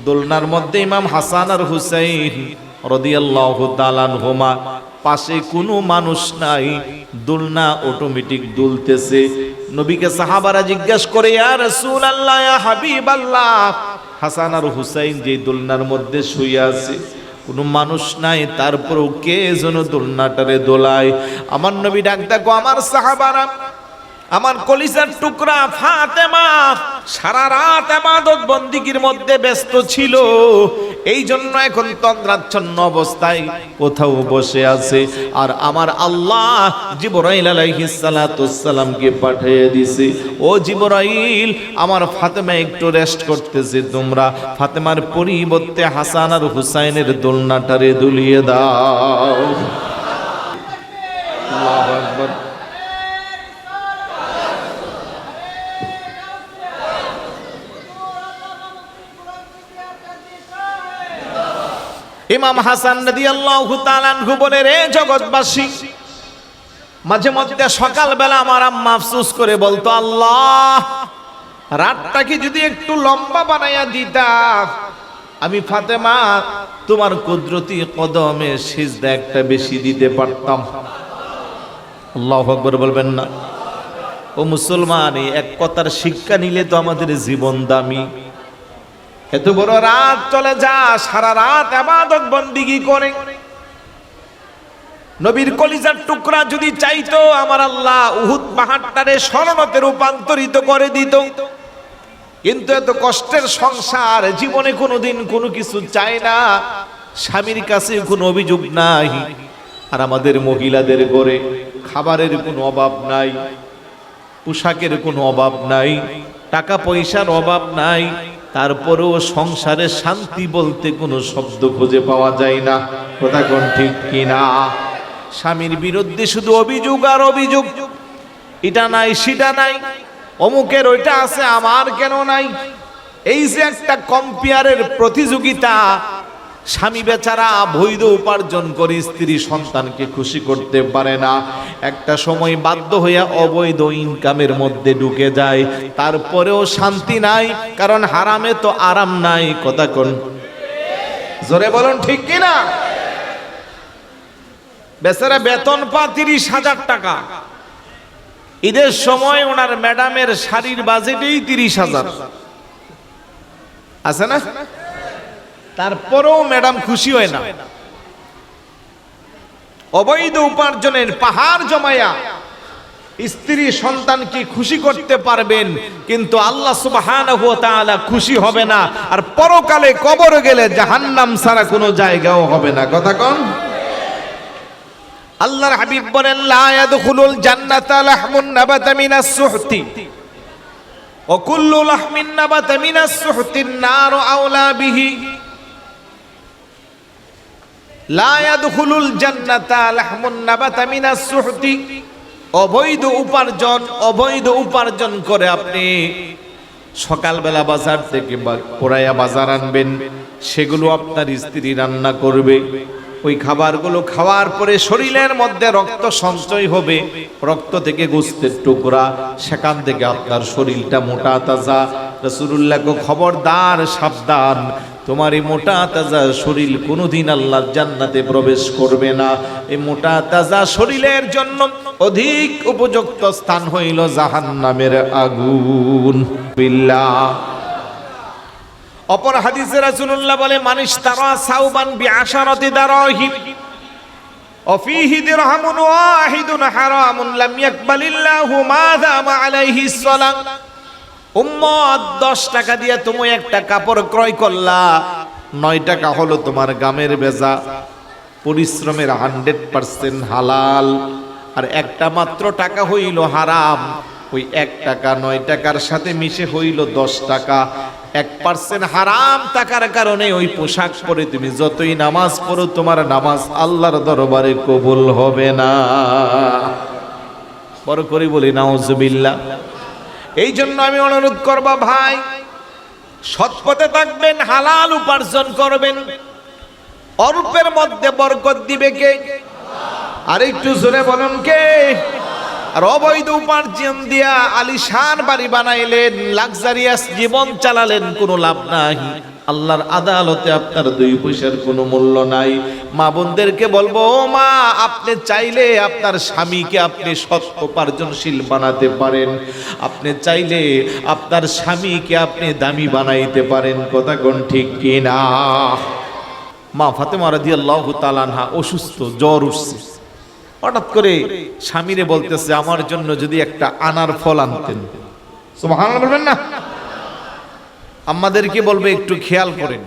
দোলনার মধ্যে ইমাম হাসান আর হুসাইন রাদিয়াল্লাহু তাআলা আনহুমা, পাশে কোনো মানুষ নাই, দোলনা অটোমেটিক দুলতেছে। নবীকে সাহাবারা জিজ্ঞাসা করে, ইয়া রাসূলুল্লাহ, ইয়া হাবিবাল্লাহ, হাসান আর হুসাইন যে দোলনার মধ্যে শুয়ে আছে, কোনো মানুষ নাই, তারপরও কে যেন দোলনাটারে দোলায়। আমার নবী ডাক দেখো, আমার সাহাবারা, আমার কলিজার টুকরা ফাতেমা, সারা রাত ইবাদত বন্দিগির মধ্যে ব্যস্ত ছিল, এই জন্য এখন তন্দ্রাচ্ছন্ন অবস্থায় কোথাও বসে আছে। আর আমার আল্লাহ জিবরাইল আলাইহিস সালাতুস সালামকে পাঠিয়ে দিয়েছে, ও জিবরাইল, আমার ফাতেমা একটু রেস্ট করতেছে, তোমরা ফাতেমার পরিবর্তে হাসান আর হুসাইনের দোলনাটারে দুলিয়ে দাও। আল্লাহু আকবার। ইমাম হাসান রাদিয়াল্লাহু তাআলা আনহু বলে, রে জগৎবাসী, মাঝে মধ্যে সকালবেলা আমার আম্মা আফসোস করে বলতো, আল্লাহ, রাতটাকে যদি একটু লম্বা বানাইয়া দিতা, আমি ফাতেমা তোমার কুদরতি কদমে সিজদা একটা বেশি দিতে পারতাম। আল্লাহু আকবার বলবেন না? ও মুসলমান, এক কথার শিক্ষা নিলে তো আমাদের জীবন দামি। এত বড় রাত চলে যা, সারা রাত ইবাদত বন্দেগী করে। নবীর কলিজার টুকরা যদি চাইতো, আমার আল্লাহ উহুদ পাহাড়টারে স্বর্ণতে রূপান্তরিত করে দিত। কিন্তু এত কষ্টের সংসার, জীবনে কোনোদিন কোনো কিছু চায় না, স্বামীর কাছে কোনো অভিযোগ নাই। আর আমাদের মহিলাদের ঘরে খাবারের কোনো অভাব নাই, পোশাকের কোনো অভাব নাই, টাকা পয়সার অভাব নাই, তারপরেও সংসারে শান্তি বলতে কোনো শব্দ খুঁজে পাওয়া যায় না। কথা কোন ঠিক কিনা? স্বামীর বিরুদ্ধে শুধু অভিযোগ আর অভিযোগ, এটা নাই সেটা নাই, অমুকের ওইটা আছে আমার কেন নাই। এই যে একটা কম্পেয়ারের প্রতিযোগিতা, স্বামী বেচারা বৈধ উপার্জন করে স্ত্রী সন্তানকে খুশি করতে পারে না, একটা সময় বাধ্য হইয়া অবৈধ ইনকামের মধ্যে ঢুকে যায়, তারপরেও শান্তি নাই, কারণ হারামে তো আরাম নাই। কথা কোন জোরে বলুন ঠিক কিনা? বেচারা বেতন পা 30,000 টাকা, ঈদের সময় ওনার ম্যাডামের শাড়ির বাজেটেই 30,000 আছে না? তারপরেও ম্যাডাম খুশি হয় না। অবৈধ উপার্জনের পাহাড় জমায়া স্ত্রী সন্তানকে খুশি করতে পারবেন, কিন্তু আল্লাহ সুবহানাহু ওয়া তাআলা খুশি হবে না। আর পরকালে কবরে গেলে জাহান্নাম ছাড়া কোনো জায়গাও হবে না। কথা কোন? আল্লাহর হাবিব বলেন, লা ইয়াদখুলুল জান্নাতা লাহমুন নাবাতা মিনাস সুহতি ওয়া কুল্লু লাহমিন নাবাতা মিনাস সুহতিন নারু আওলা বিহি। লা ইয়াদখুলুল জান্নাতা লাহমুন নাবাতা মিনাস সুহতি। অবৈধ উপার্জন করে আপনি সকালবেলা বাজার থেকে পোড়াইয়া বাজার আনবেন, সেগুলো আপনার স্ত্রী রান্না করবে। ওই খাবারগুলো খাওয়ার পরে শরীরের মধ্যে রক্ত সঞ্চয় হবে, রক্ত থেকে গোশতের টুকরা, সেখান থেকে আপনার শরীরটা মোটা তাজা। রাসূলুল্লাহকে খবরদার, সাবধান, তোমার এই মোটা তাজা শরীর কোনোদিন আল্লাহর জান্নাতে প্রবেশ করবে না। এই মোটা তাজা শরীরের জন্য অধিক উপযুক্ত স্থান হইল জাহান্নামের আগুন। বিল্লাহ। অপর হাদিসে রাসূলুল্লাহ বলে, মানিশ তারা সাউবান বিআশারাতি দারাহিম ওয়া ফীহি দিরহামুন ওয়াহিদুন হারামুন লাম ইয়াকবালিল্লাহু মা দামা আলাইহিস সালাম। উম্মত, 10 টাকা দিয়ে তুমি একটা কাপড় ক্রয় করলা, 9 টাকা হলো তোমার গামের বেজা, পরিশ্রমের 100% হালাল, আর একটা মাত্র টাকা হইল হারাম। ওই 1 টাকা 9 টাকার সাথে মিশে হইল 10 টাকা। 1% হারাম টাকার কারণে ওই পোশাক পরে তুমি যতই নামাজ পড়ো, তোমার নামাজ আল্লাহর দরবারে কবুল হবে না। বড় করে বলি নাউজুবিল্লাহ। এই জন্য আমি অনুরোধ করব, ভাই, সৎ পথে থাকবেন, হালাল উপার্জন করবেন, অল্পের মধ্যে বরকত দিবে কে? আর একটু জোরে বলুন কে? আর অবৈধ উপার্জন দিয়া আলিশান বাড়ি বানাইলেন, লাক্সারিয়াস জীবন চালালেন, কোনো লাভ নাই। আল্লাহর আদালতে আপনার 2 পয়সার কোনো মূল্য নাই। মা বোনদেরকে বলবো, ও মা, আপনি চাইলে আপনার স্বামীকে আপনি সৎ উপার্জনশীল বানাতে পারেন, আপনি চাইলে আপনার স্বামীকে আপনি দামি বানাইতে পারেন। কথা কোন ঠিক কিনা? মা ফাতেমা রাদিয়াল্লাহু তাআলা আনহা অসুস্থ, জ্বর উঠছে। হঠাৎ করে স্বামীরে বলতেছে, আমার জন্য যদি একটা আনার ফল আনতেন। সুবহানাল্লাহ বলবেন না? আমাদেরকে বলবো একটু খেয়াল করেন,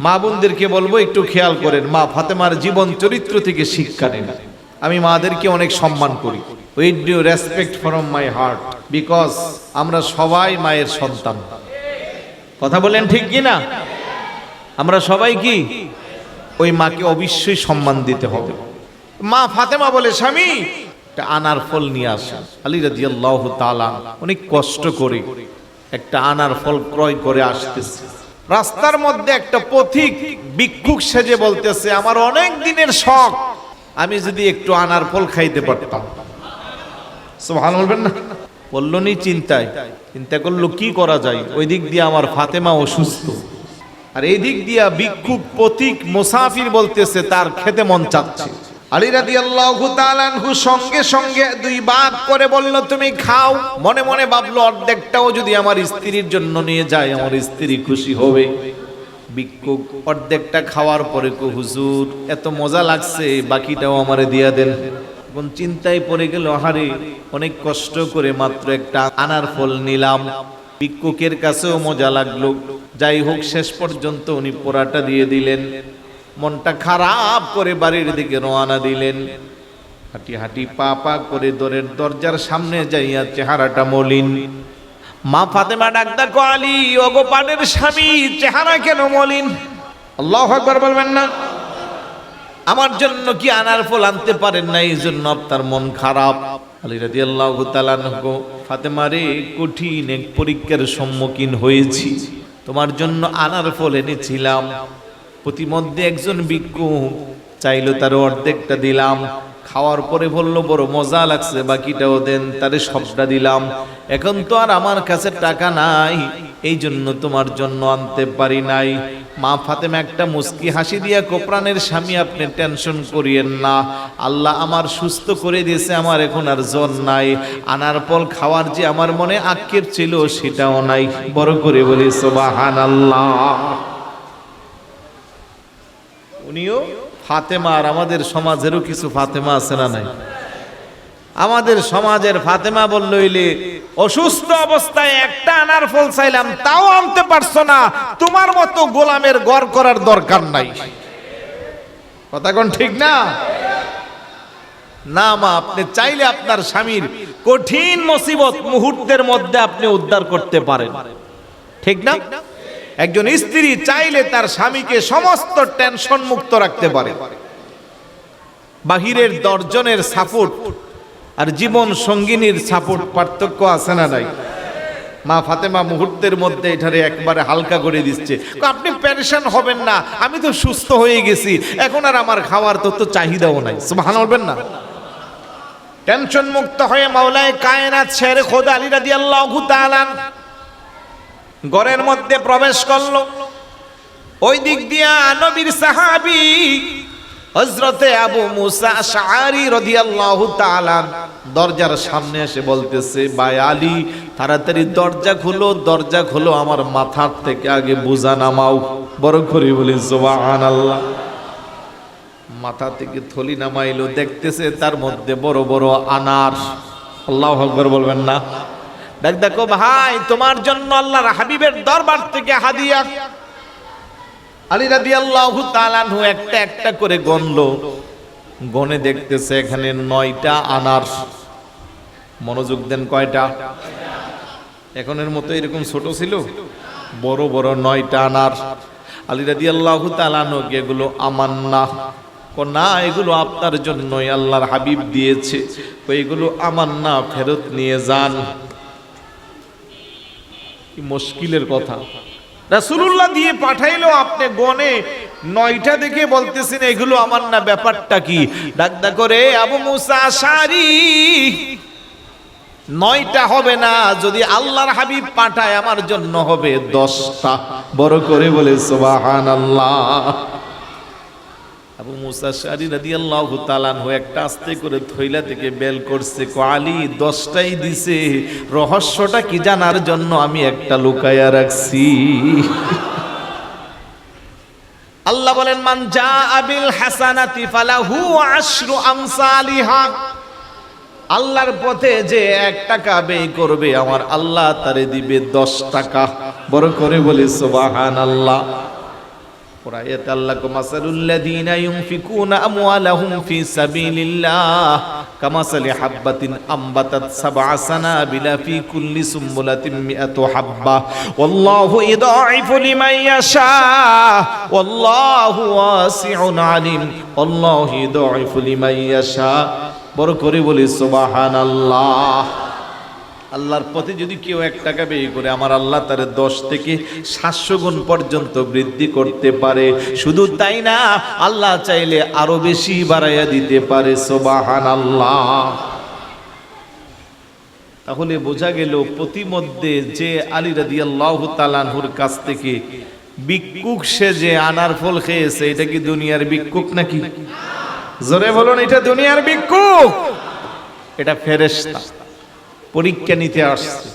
মা বোনদেরকে বলবো একটু খেয়াল করেন, মা ফাতেমার জীবন চরিত্র থেকে শিক্ষা নেন। আমি মাদেরকে অনেক সম্মান করি, with due respect from my heart, because আমরা সবাই মায়ের সন্তান। কথা বলেন ঠিক কি না? আমরা সবাই কি ওই মাকে অবশ্যই সম্মান দিতে হবে। মা ফাতেমা বলে, স্বামী একটা আনার ফল নিয়ে আসেন। আলী রাদিয়াল্লাহু তাআলা অনেক কষ্ট করে একটা আনার ফল ক্রয় করে আসতেছে। রাস্তার মধ্যে একটা পথিক ভিক্ষুক সেজে বলতেছে, আমার অনেক দিনের শখ, আমি যদি একটু আনার ফল খাইতে পারতাম। সুবহান বলবেন না? বললো নি চিন্তায়, চিন্তা করলো কি করা যায়। ওই দিক দিয়ে আমার ফাতেমা অসুস্থ, আর এই দিক দিয়া ভিক্ষুক পথিক মুসাফির বলতেছে তার খেতে মন চাচ্ছে। আলী রাদিয়াল্লাহু তাআলা আনহু সঙ্গে সঙ্গে দুই ভাগ করে বলল, তুমি খাও। মনে মনে ভাবলো অর্ধেকটাও যদি আমার স্ত্রীর জন্য নিয়ে যায়, আমার স্ত্রী খুশি হবে। ভিক্ষুক অর্ধেকটা খাওয়ার পরে কো, হুজুর এত মজা লাগছে, বাকিটাও আমারে দিয়া দেন। কোন চিন্তায় পড়ে গেল, আহারে অনেক কষ্ট করে মাত্র একটা আনার ফল নিলাম, ভিক্ষুকের কাছেও মজা লাগলো। যাই হোক, শেষ পর্যন্ত উনি পোড়াটা দিয়ে দিলেন। মনটা খারাপ করে বাড়ির দিকে রওনা দিলেন। হাঁটি হাঁটি পা পা করে দরজার সামনে যাইয়া চেহারাটা মলিন। মা ফাতেমা ডাক দেখো, আলী ওগো পানের স্বামী, চেহারা কেন মলিন? আল্লাহু আকবার বলবেন না? আমার জন্য কি আনার ফল আনতে পারেন না, এই জন্য আপনার মন খারাপ? আলী রাদিয়াল্লাহু তাআলা আনহু, ফাতেমা রে, কঠিন এক পরীক্ষার সম্মুখীন হয়েছি, তোমার জন্য আনার ফল এনেছিলাম। প্রতিমধ্যে একজন ভিক্ষুক চাইলো, তার অর্ধেকটা দিলাম। খাওয়ার পরে বলল বড় মজা লাগছে, বাকিটাও দেন। তারে সবটা দিলাম। এখন তো আর আমার কাছে টাকা নাই, এই জন্য তোমার জন্য আনতে পারি নাই। মা ফাতেমা একটা মুস্কি হাসি দিয়া, কোপ্রাণের স্বামী আপনি টেনশন করিয়েন না, আল্লাহ আমার সুস্থ করে দিয়েছে, আমার এখন আর জ্বর নাই। আনার ফল খাওয়ার যে আমার মনে আক্ষেপ ছিল, সেটাও নাই। বড় করে বলি সুবহানাল্লাহ। উনিও ফাতেমা। আর আমাদের সমাজেরও কিছু ফাতেমা আছে না নাই? আমাদের সমাজের ফাতেমা বলল, হইলে অসুস্থ অবস্থায় একটা আনার ফল চাইলাম, তাও আনতে পারছো না, তোমার মতো গোলামের গড় করার দরকার নাই। কথা কোন ঠিক না? না মা, আপনি চাইলে আপনার স্বামীর কঠিন মুসিবত মুহূর্তের মধ্যে আপনি উদ্ধার করতে পারেন, ঠিক না? একজন স্ত্রী চাইলে তার স্বামীকে সমস্ত টেনশন মুক্ত রাখতে পারে। বাহিরের দর্জনের সাপোর্ট আর জীবন সঙ্গিনীর সাপোর্ট পার্থক্য আছে না নাই? মা ফাতেমা মুহূর্তের মধ্যে এটারে একবারে হালকা করে দিচ্ছে। আপনি পেরেশান হবেন না, আমি তো সুস্থ হয়ে গেছি, এখন আর আমার খাওয়ার তো চাহিদাও নাই। সুবহান বলবেন না? টেনশন মুক্ত হয়ে মাওলায়ে কায়নাত শের খোদা আলী রাদিয়াল্লাহু তাআলা ঘরের মধ্যে প্রবেশ করলো। ওই দিক দিয়া নবীর সাহাবী হযরতে আবু মুসা আশআরী রাদিয়াল্লাহু তাআলা দরজার সামনে এসে বলতেছে, ভাই আলী তাড়াতাড়ি দরজা খোলো, দরজা খোলো, আমার মাথার থেকে আগে বোঝা নামাও। বড় করে বলি সুবহানাল্লাহ। মাথা থেকে থলি নামাইলো, দেখতেছে তার মধ্যে বড় বড় আনার। আল্লাহু আকবার বলবেন না? দেখ দেখো ভাই, তোমার জন্য আল্লাহর হাবিবের দরবার থেকে হাদিয়া। আলী রাদিয়াল্লাহু তাআলা আনহু একটা একটা করে গণলো, গনে দেখতেছে এখানে 9টা আনার। মনোযোগ দেন, কয়টা? এখনের মতো এরকম ছোট ছিল, বড় বড় 9টা আনার। আলী রাদিয়াল্লাহু তাআলা আনহু, এগুলো আমার না। না, এগুলো আপনার জন্যই আল্লাহর হাবিব দিয়েছে, এগুলো আমার না, ফেরত নিয়ে যান। কি মুশকিলের কথা! রাসূলুল্লাহ দিয়ে পাঠাইলো, আপনি গনে 9টা দেখে বলতেছেন এগুলো আমার না, ব্যাপারটা কি? ডাকদা করে, আবু মুসা আশআরী, 9টা হবে না, যদি আল্লাহর হাবিব পাঠায় আমার জন্য হবে 10টা। বড় করে বলে সুবহানাল্লাহ। আবু মুসা আশআরী রাদিয়াল্লাহু তাআলা আনহু একটা আস্তে করে থইলা থেকে বেল করছে, আলী 10টাই দিছে, রহস্যটা কি জানার জন্য আমি একটা লুকায়া রাখছি। আল্লাহ বলেন, মান জাআ বিল হাসানাতি ফালাহু আশরু আমসালিহা। আল্লাহর পথে যে 1 টাকা ব্যয় করবে আমার আল্লাহ তারে দিবে 10 টাকা। বড় করে বলি সুবহানাল্লাহ। পুরায়াতে আল্লাহ কো মাসালুল্লাযীনা ইউনফিকুনা আমওয়ালাহুম ফি সাবিলিল্লাহ কামাসালি হাববাতিন আমবাতাত সাবআ সানাবিলা ফি কুল্লি সুম্বুলাতিন মিআতু হাব্বা ওয়াল্লাহু ইদাইফু লিমান ইয়াশা ওয়াল্লাহু ওয়াসিউন আলিম। আল্লাহু ইদাইফু লিমান ইয়াশা। বড় করে বলি সুবহানাল্লাহ। আল্লাহর পথে যদি কেউ 1 টাকা ব্যয় করে আমার আল্লাহ তার 10 থেকে 700 গুণ পর্যন্ত বৃদ্ধি করতে পারে। শুধু তাই না, আল্লাহ চাইলে আরো বেশি বাড়াইয়া দিতে পারে। সুবহানাল্লাহ। তাহলে বোঝা গেল প্রতিমধ্যে যে আলী রাদিয়াল্লাহু তাআলা আনহুর কাছ থেকে ভিক্ষুক সে যে আনার ফল খেয়েছে, এটা কি দুনিয়ার ভিক্ষুক নাকি? জোরে বলুন, এটা দুনিয়ার ভিক্ষুক? এটা ফেরেশতা পরীক্ষা নিতে আসছে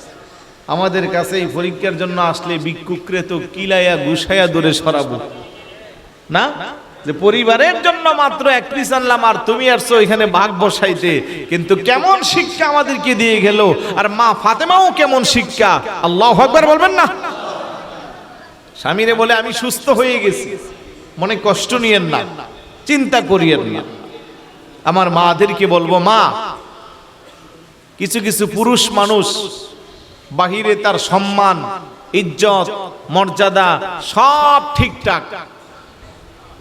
আমাদের কাছে। এই পরীক্ষার জন্য আসলে ভিক্ষুকরে তো কিলাইয়া গুছাইয়া দূরে সরাবো না, যে পরিবারের জন্য মাত্র 1 পিস আনলাম আর তুমি আসছো এখানে ভাগ বসাইতে। কিন্তু কেমন শিক্ষা আমাদেরকে দিয়ে গেল, আর মা ফাতেমাও কেমন শিক্ষা। আল্লাহু আকবার বলবেন না? স্বামীরে বলে আমি সুস্থ হয়ে গেছি, মনে কষ্ট নিয়েন না, চিন্তা করিয়েন না। আমার মাদেরকে বলবো, মা কিছু কিছু পুরুষ মানুষ বাহিরে তার সম্মান, ইজ্জত, মর্যাদা সব ঠিকঠাক,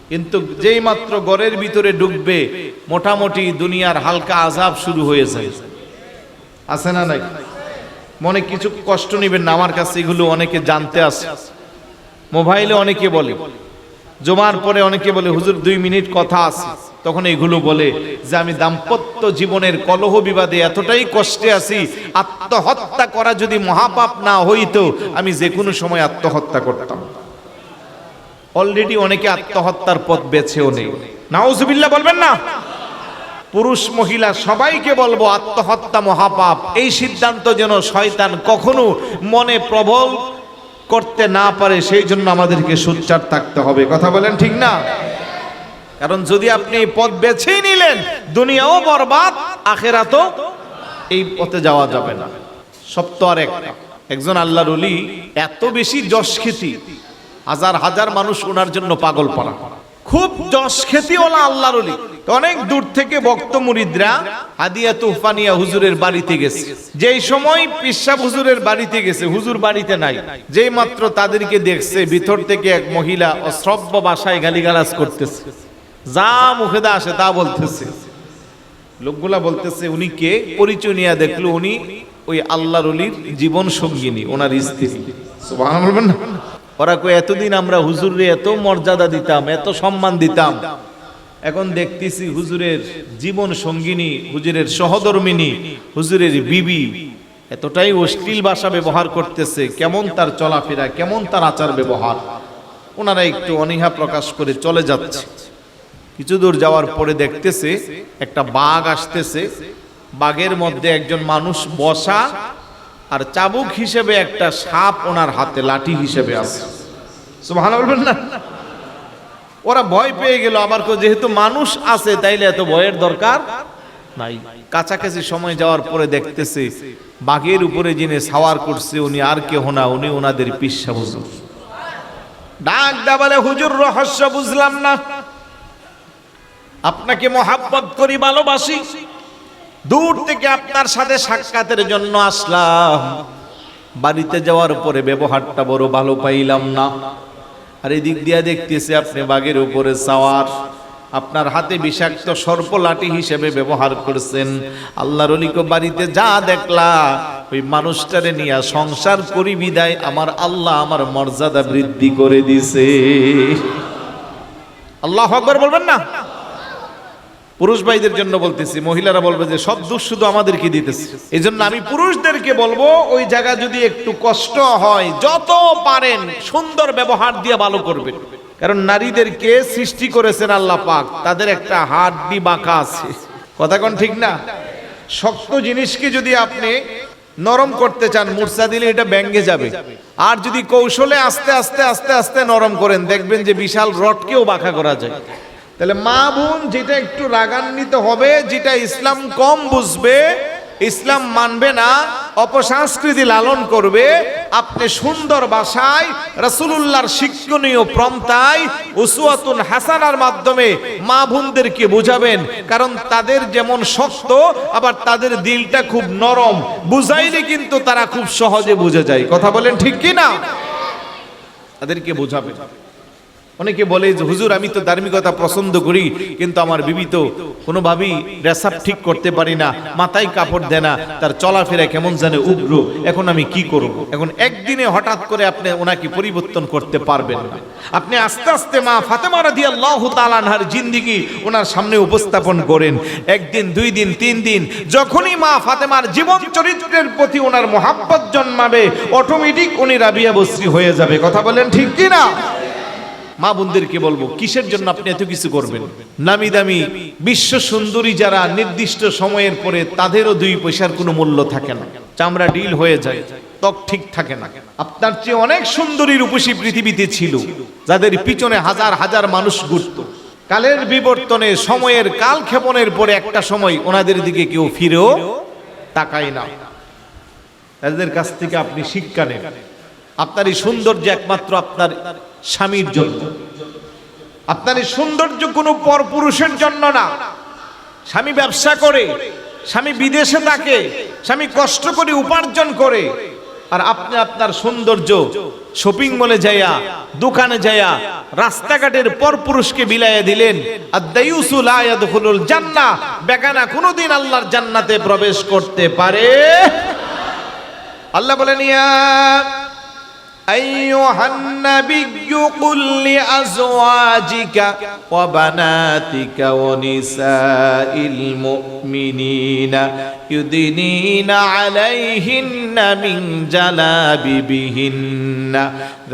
কিন্তু যেই মাত্র ঘরের ভিতরে ঢুকবে মোটামুটি দুনিয়ার হালকা আযাব শুরু হয়ে যায়। আছে না নাই? মনে কিছু কষ্ট নেবেন না, আমার কাছে এগুলো অনেকে জানতে আসে। মোবাইলে অনেকে বলে, জুমার পরে অনেকে বলে হুজুর 2 মিনিট কথা আছে, তখন এগুলো বলে যে আমি দাম্পত্য জীবনের কলহ বিবাদে এতটাই কষ্টে আছি, আত্মহত্যা করা যদি মহাপাপ না হইতো আমি যে কোনো সময় আত্মহত্যা করতাম। অলরেডি অনেকে আত্মহত্যার পথ বেছেও নেই। নাউজুবিল্লাহ বলবেন না? পুরুষ মহিলা সবাইকে বলবো আত্মহত্যা মহাপাপ। এই সিদ্ধান্ত যেন শয়তান কখনো মনে প্রবল করতে না পারে, সেই জন্য আমাদেরকে সোচ্চার থাকতে হবে। কথা বলেন ঠিক না? কারণ যদি আপনি এই পথ বেছে নিলেন, দুনিয়াও বরবাদ, আখিরাতও এই পথে যাওয়া যাবে না। সত্য আর একটা, একজন আল্লাহর ওলি এত বেশি যশ খ্যাতি, হাজার হাজার মানুষ ওনার জন্য পাগল পড়া, খুব যশ খ্যাতিওয়ালা আল্লাহর ওলি। অনেক দূর থেকে ভক্ত মুরিদরা হাদিয়া তুহফা নিয়া হুজুরের বাড়িতে গেছে। যেই সময় পিসাব হুজুরের বাড়িতে গেছে, হুজুর বাড়িতে নাই, যেই মাত্র তাদেরকে দেখছে ভিতর থেকে এক মহিলা অশ্রব্য ভাষায় গালিগালাজ করতেছে, যা মুখে দা আসে তা বলতেছে। লোকগুলা বলতেছে উনি কে? পরিচয় নিয়ে দেখলো উনি ওই আল্লাহর ওলির জীবন সঙ্গিনী, ওনার স্ত্রী। সুবহানাল্লাহ বলবেন না? ওরা কই এতদিন আমরা হুজুরে এত মর্যাদা দিতাম, এত সম্মান দিতাম, এখন দেখতেছি হুজুরের জীবন সঙ্গিনী, হুজুরের সহধর্মিনী, হুজুরের বিবি এতটাই অশ্লীল ভাষা ব্যবহার করতেছে। কেমন তার চলাফেরা, কেমন তার আচার ব্যবহার। ওনারা একটু অনীহা প্রকাশ করে চলে যাচ্ছে। কিছু দূর যাওয়ার পরে দেখতেছে একটা বাঘ আসতেছে, বাঘের মধ্যে একজন মানুষ বসা, আর চাবুক হিসেবে একটা সাপ ওনার হাতে লাঠি হিসেবে আছে। সুবহানাল্লাহ বলবেন না? ওরা ভয় পেয়ে গেল। আবার যেহেতু মানুষ আছে তাইলে এত ভয়ের দরকার নাই। কাছাকাছি সময় যাওয়ার পরে দেখতেছে বাঘের উপরে যিনি সাওয়ার করছে উনি আর কেউ না, উনি ওনাদের পিসা হুজুর। ডাক দা বলে, হুজুর রহস্য বুঝলাম না, আপনাকে মহাব্বত করি, ভালোবাসি, দূর থেকে আপনার সাথে সাক্ষাতের জন্য আসলাম, বাড়িতে যাওয়ার পরে ব্যবহারটা বড় ভালো পাইলাম না। আর এদিক দিয়া দেখতেছি আপনি বাঘের উপরে সাওয়ার, আপনার হাতে বিষাক্ত সর্প লাঠি হিসেবে ব্যবহার করছেন। আল্লাহর ওলিকে বাড়িতে যা দেখলা ওই মানুষটারে নিয়ে সংসার করি বিদায় আমার আল্লাহ আমার মর্যাদা বৃদ্ধি করে দিছে। আল্লাহু আকবার বলবেন না? পুরুষ ভাইদের জন্য বলতেছি, মহিলারা বলবে যে সব দোষ শুধু আমাদেরকে দিতেছে। এই জন্য আমি পুরুষদেরকে বলবো ওই জায়গা যদি একটু কষ্ট হয় যত পারেন সুন্দর ব্যবহার দিয়ে ভালো করবেন। কারণ নারীদেরকে সৃষ্টি করেছেন আল্লাহ পাক, তাদের একটা হাড্ডি বাঁকা আছে। কথা কোন ঠিক না? শক্ত জিনিসকে যদি আপনি নরম করতে চান, মূর্ছা দিলে এটা ভেঙে যাবে। আর যদি কৌশলে আস্তে আস্তে আস্তে আস্তে নরম করেন, দেখবেন যে বিশাল রডকেও বাঁকা করা যায়। তাহলে মা বোন যেটা একটু রাগান্বিত হবে, যেটা ইসলাম কম বুঝবে, ইসলাম মানবে না, অপসংস্কৃতি লালন করবে, আপনি সুন্দর ভাষায় রাসূলুল্লাহর শিক্ষণীয় প্রম্পটায় উসওয়াতুন হাসানার মাধ্যমে মা বোনদেরকে বুঝাবেন। কারণ তাদের যেমন শক্ত, আবার তাদের দিলটা খুব নরম, বুঝাইলে কিন্তু তারা খুব সহজে বুঝে যায়। কথা বলেন ঠিক কি না? তাদেরকে বোঝাবেন। অনেকে বলে যে হুজুর আমি তো ধার্মিকতা পছন্দ করি, কিন্তু আমার বিবি তো কোনোভাবেই ড্রেস আপ ঠিক করতে পারি না, মাথায় কাপড় দেয় না, তার চলাফেরা কেমন জানে উগ্র, এখন আমি কি করব? এখন একদিনে হঠাৎ করে আপনি ওনাকে পরিবর্তন করতে পারবেন না। আপনি আস্তে আস্তে মা ফাতেমা রাদিয়াল্লাহু তাআলা আনহার জিন্দেগি ওনার সামনে উপস্থাপন করেন। একদিন, 2 দিন, 3 দিন, যখনই মা ফাতেমার জীবন চরিত্রের প্রতি ওনার মহাব্বত জন্মাবে, অটোমেটিক উনি রাবিয়া বসরি হয়ে যাবে। কথা বলেন ঠিক কি না? মা বোনদেরকে বলবো, কিসের জন্য আপনি এত কিছু করবেন? নামি দামি বিশ্ব সুন্দরী যারা নির্দিষ্ট সময়ের পরে তাদেরও 2 পয়সার কোনো মূল্য থাকে না, চামড়া ডিল হয়ে যায়, ত্বক ঠিক থাকে না। আপনার চেয়ে অনেক সুন্দরী রূপসী পৃথিবীতে ছিল, যাদের পিছনে হাজার হাজার মানুষ ঘুরত। কালের বিবর্তনে, সময়ের কাল ক্ষেপণের পরে একটা সময় ওনাদের দিকে কেউ ফিরেও তাকায় না। তাদের কাছ থেকে আপনি শিক্ষা নেন। আপনার এই সৌন্দর্য একমাত্র আপনার স্বামীর জন্য, আপনার এই সৌন্দর্য কোনো পরপুরুষের জন্য না। স্বামী ব্যবসা করে, স্বামী বিদেশে থাকে, স্বামী কষ্ট করে উপার্জন করে, আর আপনি আপনার সৌন্দর্য শপিং মলে যাইয়া, দোকানে যাইয়া, রাস্তাঘাটের পরপুরুষকে বিলাইয়া দিলেন। আদ-দায়ুসু লা ইয়াদখুলুল জান্নাহ, বেগানা কোনোদিন আল্লাহর জান্নাতে প্রবেশ করতে পারে। আল্লাহ বলেন, ইয়া أيها النبي قل لأزواجك وبناتك ونساء المؤمنين يدنين عليهن من جلابيبهن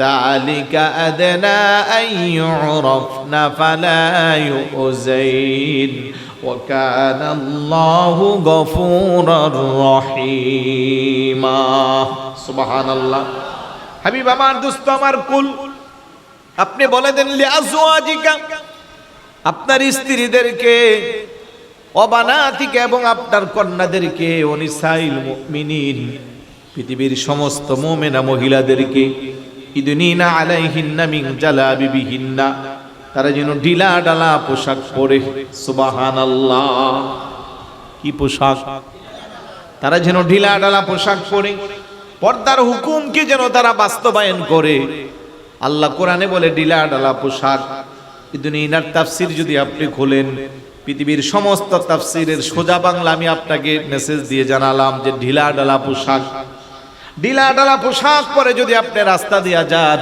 ذلك أدنى أن يعرفن فلا يؤذين وكان الله غفورا رحيما سبحان الله। হাবিব আমার, দোস্ত আমার, কুল, আপনি বলে দেন লিআজওয়াজিকা, আপনার স্ত্রীদেরকে, অবানাতিকা, এবং আপনার কন্যাদেরকে, ওনিসাইল মুমিনিন, পৃথিবীর সমস্ত মুমিনা মহিলাদেরকে, ইদনিনা আলাইহিন্না মিন জালাবিবিহিন্না, তারা যেন ঢিলা ঢালা পোশাক পরে। সুবহানাল্লাহ, কি পোশাক! তারা যেন ঢিলা ঢালা পোশাক পরে, পর্দার হুকুমকে যেন তারা বাস্তবায়ন করে। আল্লাহ কোরআনে বলে ঢিলা ঢালা পোশাক। ইনার তাফসির যদি আপনি খোলেন, পৃথিবীর সমস্ত তাফসিরের সোজা বাংলা আমি আপনাকে মেসেজ দিয়ে জানালাম যে ঢিলা ঢালা পোশাক। ঢিলা ঢালা পোশাক পরে যদি আপনি রাস্তা দিয়া যান,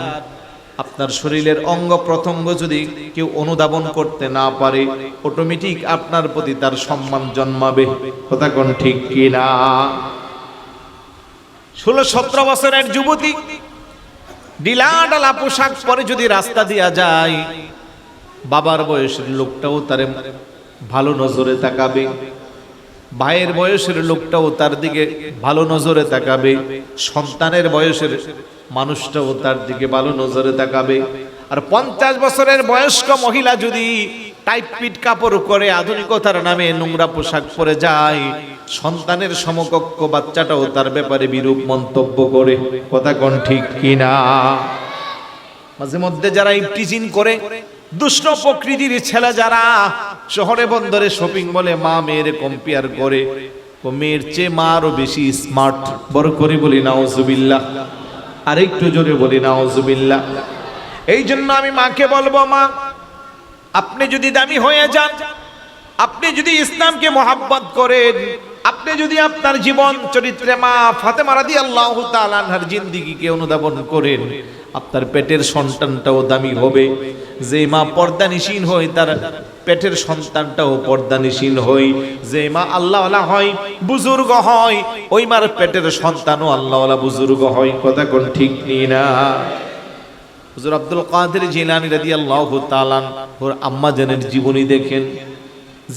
আপনার শরীরের অঙ্গ প্রত্যঙ্গ যদি কেউ অনুধাবন করতে না পারে, অটোমেটিক আপনার প্রতি তার সম্মান জন্মাবে। কথা কোন ঠিক কিনা? 16-17 বছরের যুবতী ঢিলা ঢালা পোশাক পরে যদি রাস্তা দিয়া যায়, বাবার বয়সের লোকটাও তার ভালো নজরে তাকাবে, ভাইয়ের বয়সের লোকটাও তার দিকে ভালো নজরে তাকাবে, সন্তানের বয়সের মানুষটাও তার দিকে ভালো নজরে তাকাবে। আর 50 বছরের বয়স্ক মহিলা যদি টাইট পিট কাপড় করে আধুনিকতার নামে নোংরা পোশাক পরে যায়, সন্তানের সমকক্ষ বাচ্চাটাও তার ব্যাপারে বিরূপ মন্তব্য করে। কথা কোন ঠিক কিনা? মাঝে মধ্যে যারা ইফটিজিং করে, দুষ্ট প্রকৃতির ছেলে যারা শহরে বন্দরে শপিং মলে মা মেয়ের কম্পেয়ার করে, ও মেয়ের চেয়ে মা আরো বেশি স্মার্ট। বড় করে বলি নাউজুবিল্লাহ, আর একটু জোরে বলি নাউজুবিল্লাহ। এই জন্য আমি মাকে বলবো, মা আপনি যদি দামি হয়ে যান, আপনি যদি ইসলামকে মহাব্বত করেন, আপনি যদি আপনার জীবন চরিত্রে মা ফাতেমা রাদিয়াল্লাহু তাআলা আনহার জিন্দেগিকে অনুধাবন করেন, আপনার পেটের সন্তানটাও দামি হবে। যে মা পর্দানিশীন হয়, তার পেটের সন্তানটাও পর্দানিশীন হয়। যে মা আল্লাহওয়ালা হয়, বুজুর্গ হয়, ওই মার পেটের সন্তানও আল্লাহওয়ালা বুজুর্গ হয়। কথা কোন ঠিক না? হুজুর আব্দুল কাদের জিলানী রাদিয়াল্লাহু তাআলা ওর আম্মা জানের জীবনী দেখেন,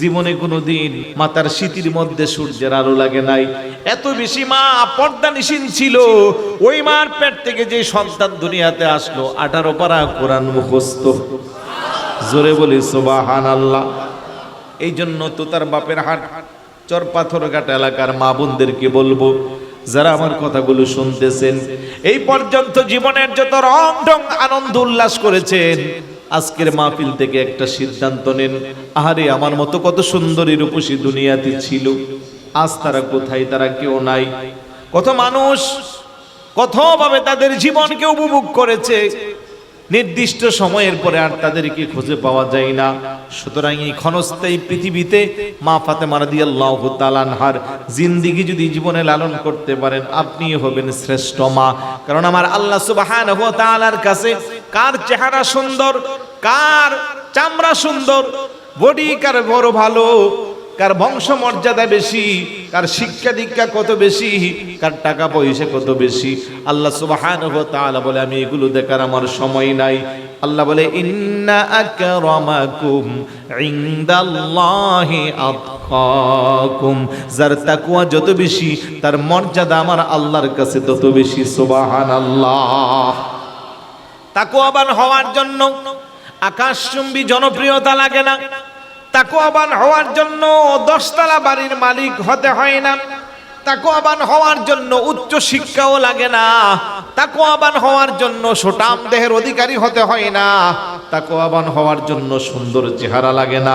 জীবনে কোনোদিন মাতার শীতির মধ্যে সূর্যের আলো লাগে নাই। এত বেশি মা পর্দানিশীন ছিল। ওই মার পেট থেকে যে সন্তান দুনিয়াতে আসলো, 18 পারা কোরআন মুখস্থ। জোরে বলি সুবহানাল্লাহ। এই জন্য তো তার বাপের হাট চরপাথরঘাট এলাকার মা বোনদেরকে বলবো, যারা আমার কথাগুলো শুনতেছেন, এই পর্যন্ত জীবনের যত রং ঢং আনন্দ উল্লাস করেছেন, আজকের মাহফিল থেকে একটা সিদ্ধান্ত নেন, আহারে আমার মতো কত সুন্দরী রূপসী দুনিয়াতে ছিল, আজ তারা কোথায়? তারা কেউ নাই। কত মানুষ কতভাবে তাদের জীবনকে উপভোগ করেছে, নির্দিষ্ট সময়ের পরে আর তাদেরকে খুঁজে পাওয়া যায় না। সুতরাং এই ক্ষণস্থায়ী পৃথিবীতে মা ফাতেমা রাদিয়াল্লাহু তাআলা আনহার জিন্দেগি যদি জীবনে লালন করতে পারেন, আপনি হবেন শ্রেষ্ঠ মা। কারণ আমার আল্লাহ সুবহানাহু ওয়া তাআলার কাছে কার চেহারা সুন্দর, কার চামড়া সুন্দর, বডি কার বড় ভালো, কার বংশ মর্যাদা বেশি, কার শিক্ষা দীক্ষা কত বেশি, কার টাকা পয়সা কত বেশি, আল্লাহ সুবহানাহু ওয়া তাআলা বলে আমি এগুলো দেখার আমার সময় নাই। আল্লাহ বলে ইন্না আকরামাকুম ইনদাল্লাহি আতকাকুম, যার তাকওয়া যত বেশি তার মর্যাদা আমার আল্লাহর কাছে তত বেশি। সুবহানাল্লাহ। তাকওয়াবান হওয়ার জন্য আকাশচুম্বী জনপ্রিয়তা লাগে না, তাকওয়াবান হওয়ার জন্য 10 তলা বাড়ির মালিক হতে হয় না, তাকওয়াবান হওয়ার জন্য উচ্চ শিক্ষাও লাগে না, তাকওয়াবান হওয়ার জন্য সুঠাম দেহের অধিকারী হতে হয় না, তাকওয়াবান হওয়ার জন্য সুন্দর চেহারা লাগে না,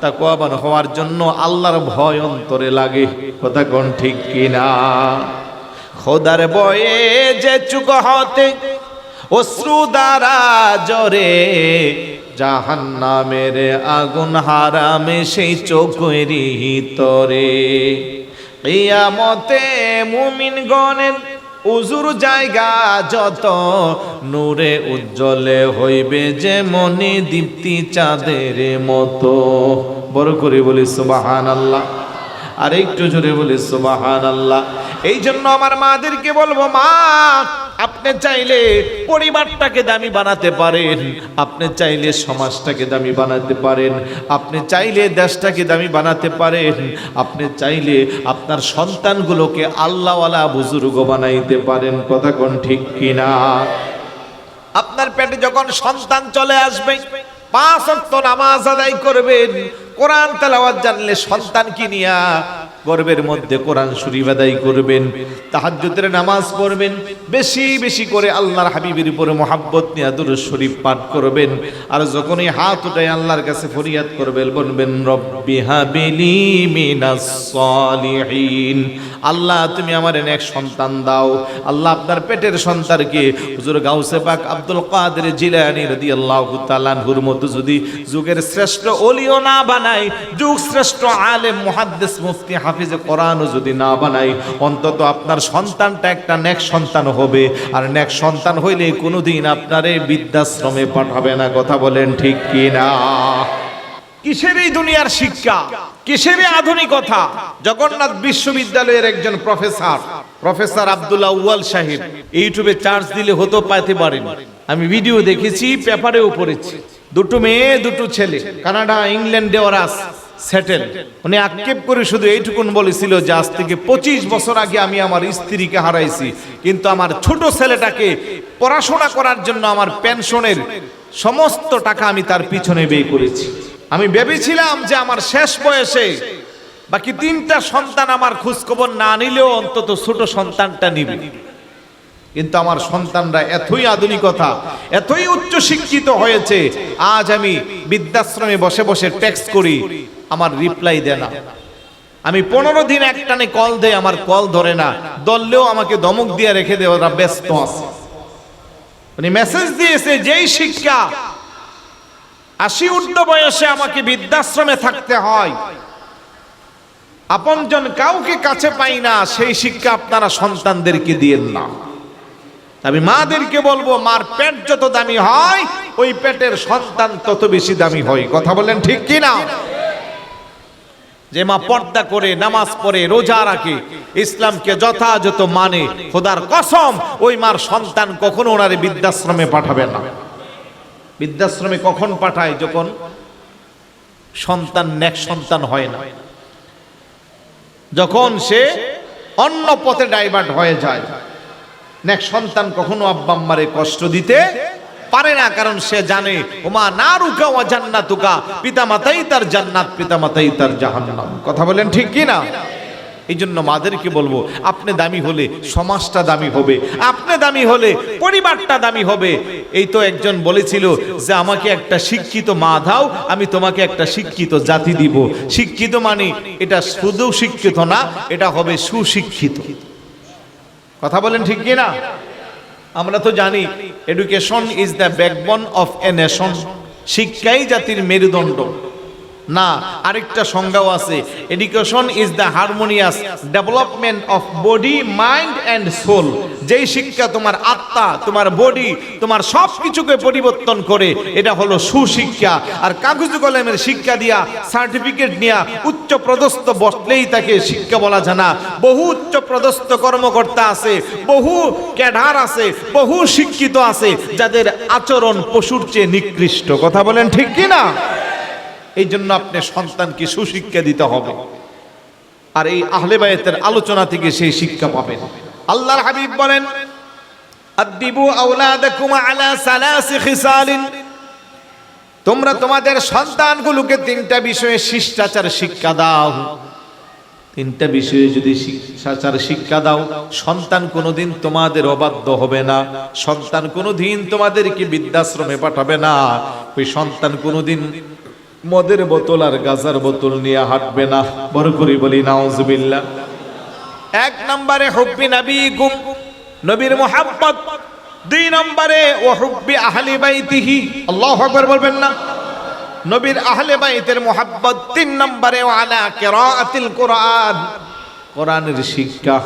তাকওয়াবান হওয়ার জন্য আল্লাহর ভয় অন্তরে লাগে। কথা কোন ঠিক কিনা? খোদার ভয়ে যে চুপ হতে অশ্রু দ্বারা জরে, জাহান্নামের আগুন হারামে সেই চোখের ভিতরে। কিয়ামতে মুমিনগণের উজুর জায়গা যত, নূরে উজ্জ্বলে হইবে যে মনে দীপ্তি চাঁদের মতো। বড় করে বলি সুবহানাল্লাহ, আর একটু জোরে বলি সুবহানাল্লাহ। এই জন্য আমার মাদেরকে বলবো, মা আপনি চাইলে পরিবারটাকে দামি বানাতে পারেন, আপনি চাইলে সমাজটাকে দামি বানাতে পারেন, আপনি চাইলে দেশটাকে দামি বানাতে পারেন, আপনি চাইলে আপনার সন্তানগুলোকে আল্লাহওয়ালা বুজুর্গ বানাইতে পারেন। কথা কোন ঠিক কিনা? আপনার পেটে যখন সন্তান চলে আসবে, 5 ওয়াক্ত নামাজ আদায় করবেন, কোরআন তেলাওয়াত জানলে সন্তান কি নিয়া গর্বের মধ্যে কোরআন শরীফ আদায় করবেন, তাহাজ্জুদের নামাজ পড়বেন, বেশি বেশি করে আল্লাহর হাবিবের উপরে মহাব্বত নিয়ে দুরূদ শরীফ পাঠ করবেন। আর যখনই হাত উঠায় আল্লাহর কাছে ফরিয়াদ করবেন, বলবেন রব্বি হাবিলি মিনাস সালিহিন, আল্লাহ তুমি আমার নেক সন্তান দাও। আল্লাহ আপনার পেটের সন্তানকে হুজুর গাউসে পাক আব্দুল কাদের জিলানী রাদিয়াল্লাহু তাআলা আনহুর মতো যদি যুগের শ্রেষ্ঠ ওলিও না বানাই, যুগ শ্রেষ্ঠ আলেম মুহাদ্দিস মুফতি হাফিজে কোরআনও যদি না বানাই, অন্তত আপনার সন্তানটা একটা নেক সন্তান হবে। আর নেক সন্তান হইলে কোনোদিন আপনারে বৃদ্ধাশ্রমে পাঠাবে না। কথা বলেন ঠিক কি না? কিসের এই দুনিয়ার শিক্ষা, কিসের এই আধুনিকতা? জগন্নাথ বিশ্ববিদ্যালয়ের একজন প্রফেসর আব্দুল আউয়াল সাহেব, ইউটিউবে চার্জ দিলে হতো পাইতে পারেন, আমি ভিডিও দেখেছি, পেপারেও পড়েছি। 2 মেয়ে 2 ছেলে, কানাডা ইংল্যান্ডে ওরা সেটেল। উনি আক্ষেপ করে শুধু এইটুকুন বলেছিল যে আজ থেকে 25 বছর আগে আমি আমার স্ত্রীকে হারাইছি, কিন্তু আমার ছোট ছেলেটাকে পড়াশোনা করার জন্য আমার পেনশনের সমস্ত টাকা আমি তার পিছনে ব্যয় করেছি। আমি ভেবেছিলাম যে আমার শেষ বয়সে বাকি 3টা সন্তান আমার খোঁজখবর না নিলেও অন্তত ছোট সন্তানটা নিবে, কিন্তু আমার সন্তানরা এতই আধুনিকতা, এতই উচ্চ শিক্ষিত হয়েছে, আজ আমি বৃদ্ধাশ্রমে বসে বসে টেক্সট করি, আমার রিপ্লাই দেয় না। আমি 15 দিন একটানে কল দেয়, আমার কল ধরে না, ধরলেও আমাকে ধমক দিয়ে রেখে দেয়, ওরা ব্যস্ত আছে। উনি মেসেজ দিয়েছে, যেই শিক্ষা 80 ঊর্ধ্ব বয়সে আমাকে বৃদ্ধাশ্রমে থাকতে হয়, আপনজন কাউকে কাছে পাই না, সেই শিক্ষা আপনারা সন্তানদেরকে দিয়েন না। আমি মাদেরকে বলবো, মার পেট যত দামি হয়, ওই পেটের সন্তান তত বেশি দামি হয়। কথা বলেন ঠিক কি না? যে মা পর্দা করে, নামাজ পড়ে, রোজা রাখে, ইসলামকে যথাযথ মানে, খোদার কসম ওই মার সন্তান কখনো ওনারে বৃদ্ধাশ্রমে পাঠাবে না। বৃদ্ধাশ্রমে কখন পাঠায়? যখন সন্তান নেক সন্তান হয় না, যখন সে অন্য পথে ডাইভার্ট হয়ে যায়। নেক সন্তান কখনো আব্বা আম্মারে কষ্ট দিতে পারে না, কারণ সে জানে ওমা নারুকা ওয়া জান্নাতুকা, পিতামাতাই তার জান্নাত, পিতামাতাই তার জাহান্নাম। কথা বলেন ঠিক কি না? এই জন্য মাদেরকে বলবো, আপনি দামি হলে সমাজটা দামি হবে, আপনি দামি হলে পরিবারটা দামি হবে। এই তো একজন বলেছিল যে আমাকে একটা শিক্ষিত মা দাও, আমি তোমাকে একটা শিক্ষিত জাতি দিব। শিক্ষিত মানে এটা শুধু শিক্ষিত না, এটা হবে সুশিক্ষিত। কথা বলেন ঠিক কি না? আমরা তো জানি education is the backbone of a nation, শিক্ষাই জাতির মেরুদণ্ড। না, আরেকটা সংজ্ঞাও আছে, education is the harmonious development of body, mind and soul. যেই শিক্ষা তোমার আত্মা, তোমার বডি, তোমার সব কিছুকে পরিবর্তন করে, এটা হলো সুশিক্ষা। আর কাগজ কলমের শিক্ষা দিয়া, সার্টিফিকেট নিয়ে উচ্চ পদস্থ বসলেই তাকে শিক্ষা বলা যায় না। বহু উচ্চ পদস্থ কর্মকর্তা আছে, বহু ক্যাডার আছে, বহু শিক্ষিত আছে যাদের আচরণ পশুর চেয়ে নিকৃষ্ট। কথা বলেন ঠিক কি না? এই জন্য আপনি সন্তানকে সুশিক্ষা দিতে হবে, আর এই আহলে বায়াতের আলোচনা থেকে সেই শিক্ষা পাবেন। আল্লাহর হাবিব বলেন, আদিবু আওলাদাকুম আলা সালাসি খিসালিন, তোমরা তোমাদের সন্তানগুলোকে তিনটা বিষয়ে শিষ্টাচার শিক্ষা দাও। তিনটা বিষয়ে যদি শিষ্টাচার শিক্ষা দাও, সন্তান কোনোদিন তোমাদের অবাধ্য হবে না, সন্তান কোনোদিন তোমাদেরকে বৃদ্ধাশ্রমে পাঠাবে না, ওই সন্তান কোনোদিন মদের বোতল আর গাজার বোতল নিয়ে হাঁটবে না। বড় করে বলি নাউজুবিল্লাহ। এক নম্বরে হুব্বি নবীকুম, নবীর মুহাব্বত। দুই নম্বরে ওয়া হুব্বি আহলি বাইতিহি, আল্লাহু আকবার বলবেন না? নবীর আহলে বাইতের মুহাব্বত। তিন নম্বরে ওয়া আলা কিরাআতিল কুরআন, কোরআনের শিক্ষা,